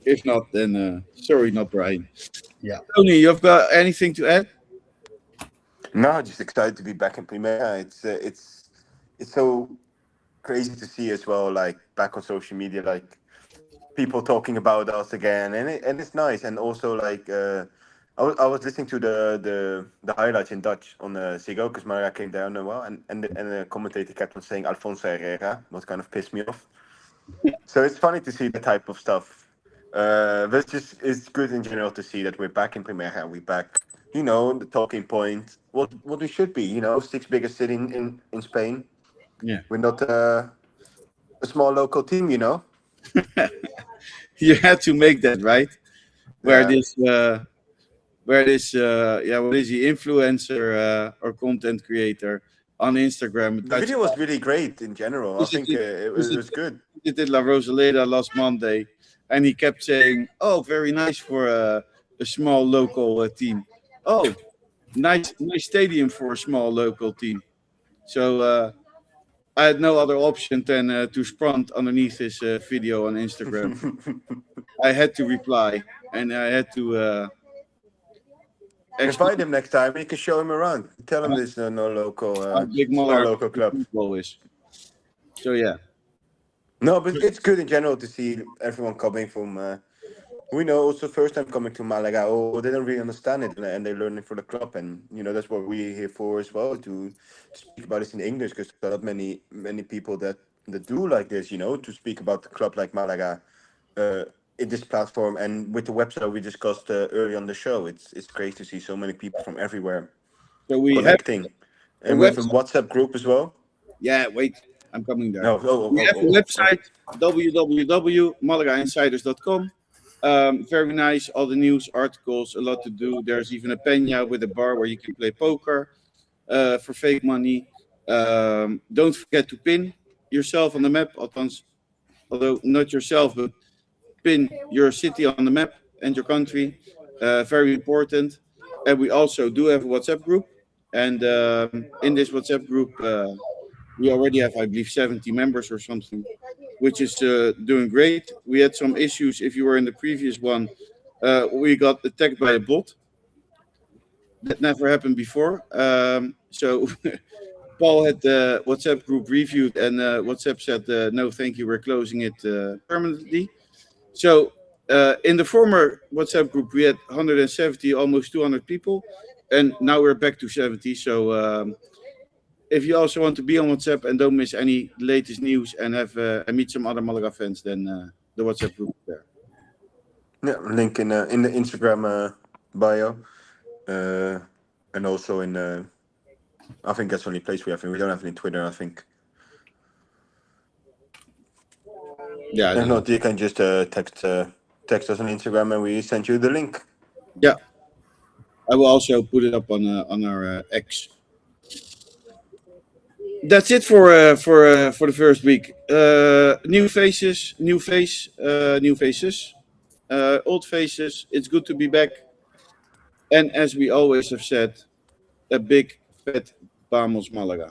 If not, then sorry, not Brian. Yeah. Tony, you've got anything to add? No, just excited to be back in Primera. It's so crazy to see as well, like back on social media, like people talking about us again, and it's nice. And also, like I was listening to the highlights in Dutch on the Ziggo because Malaga came down a while, and the commentator kept on saying Alfonso Herrera, what kind of pissed me off. So it's funny to see the type of stuff. But it's good in general to see that we're back in Primera. We're back, the talking point, what we should be, sixth biggest city in Spain. Yeah, we're not a small local team, You had to make that right. Where Yeah. what is he, influencer or content creator on Instagram? The video was really great in general. I think it was good. He did La Rosaleda last Monday, and he kept saying, "Oh, very nice for a small local team. Oh, nice stadium for a small local team." So I had no other option than to sprint underneath his video on Instagram. I had to reply, and I had to. Invite him next time. You can show him around. Tell him there's no local, big small Malaga local club. football is. So yeah. No, but it's good in general to see everyone coming from. We know also first time coming to Malaga, or they don't really understand it, and they're learning for the club, and that's what we're here for as well, to speak about this in English, because there are not many people that do like this, to speak about the club like Malaga in this platform, and with the website we discussed early on the show. It's great to see so many people from everywhere So we connecting, and we have a WhatsApp group as well. Yeah, wait, I'm coming there. No, We have a website, www.malagainsiders.com. Very nice, all the news, articles, a lot to do. There's even a peña with a bar where you can play poker for fake money. Don't forget to pin yourself on the map, although not yourself, but pin your city on the map and your country. Very important. And we also do have a WhatsApp group. And in this WhatsApp group, we already have, I believe, 70 members or something, which is doing great. We had some issues. If you were in the previous one, we got attacked by a bot. That never happened before. So Paul had the WhatsApp group reviewed, and WhatsApp said, no, thank you, we're closing it permanently. So in the former WhatsApp group, we had 170, almost 200 people, and now we're back to 70. So if you also want to be on WhatsApp and don't miss any latest news and have meet some other Malaga fans, then the WhatsApp group is there. Yeah, link in the Instagram bio, and also in I think that's the only place we have. We don't have any Twitter, I think. Yeah. If not, you can just text us on Instagram, and we send you the link. Yeah. I will also put it up on our X. That's it for the first week. New faces, new faces, old faces. It's good to be back. And as we always have said, a big fat Vamos Malaga.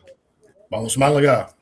Vamos Malaga.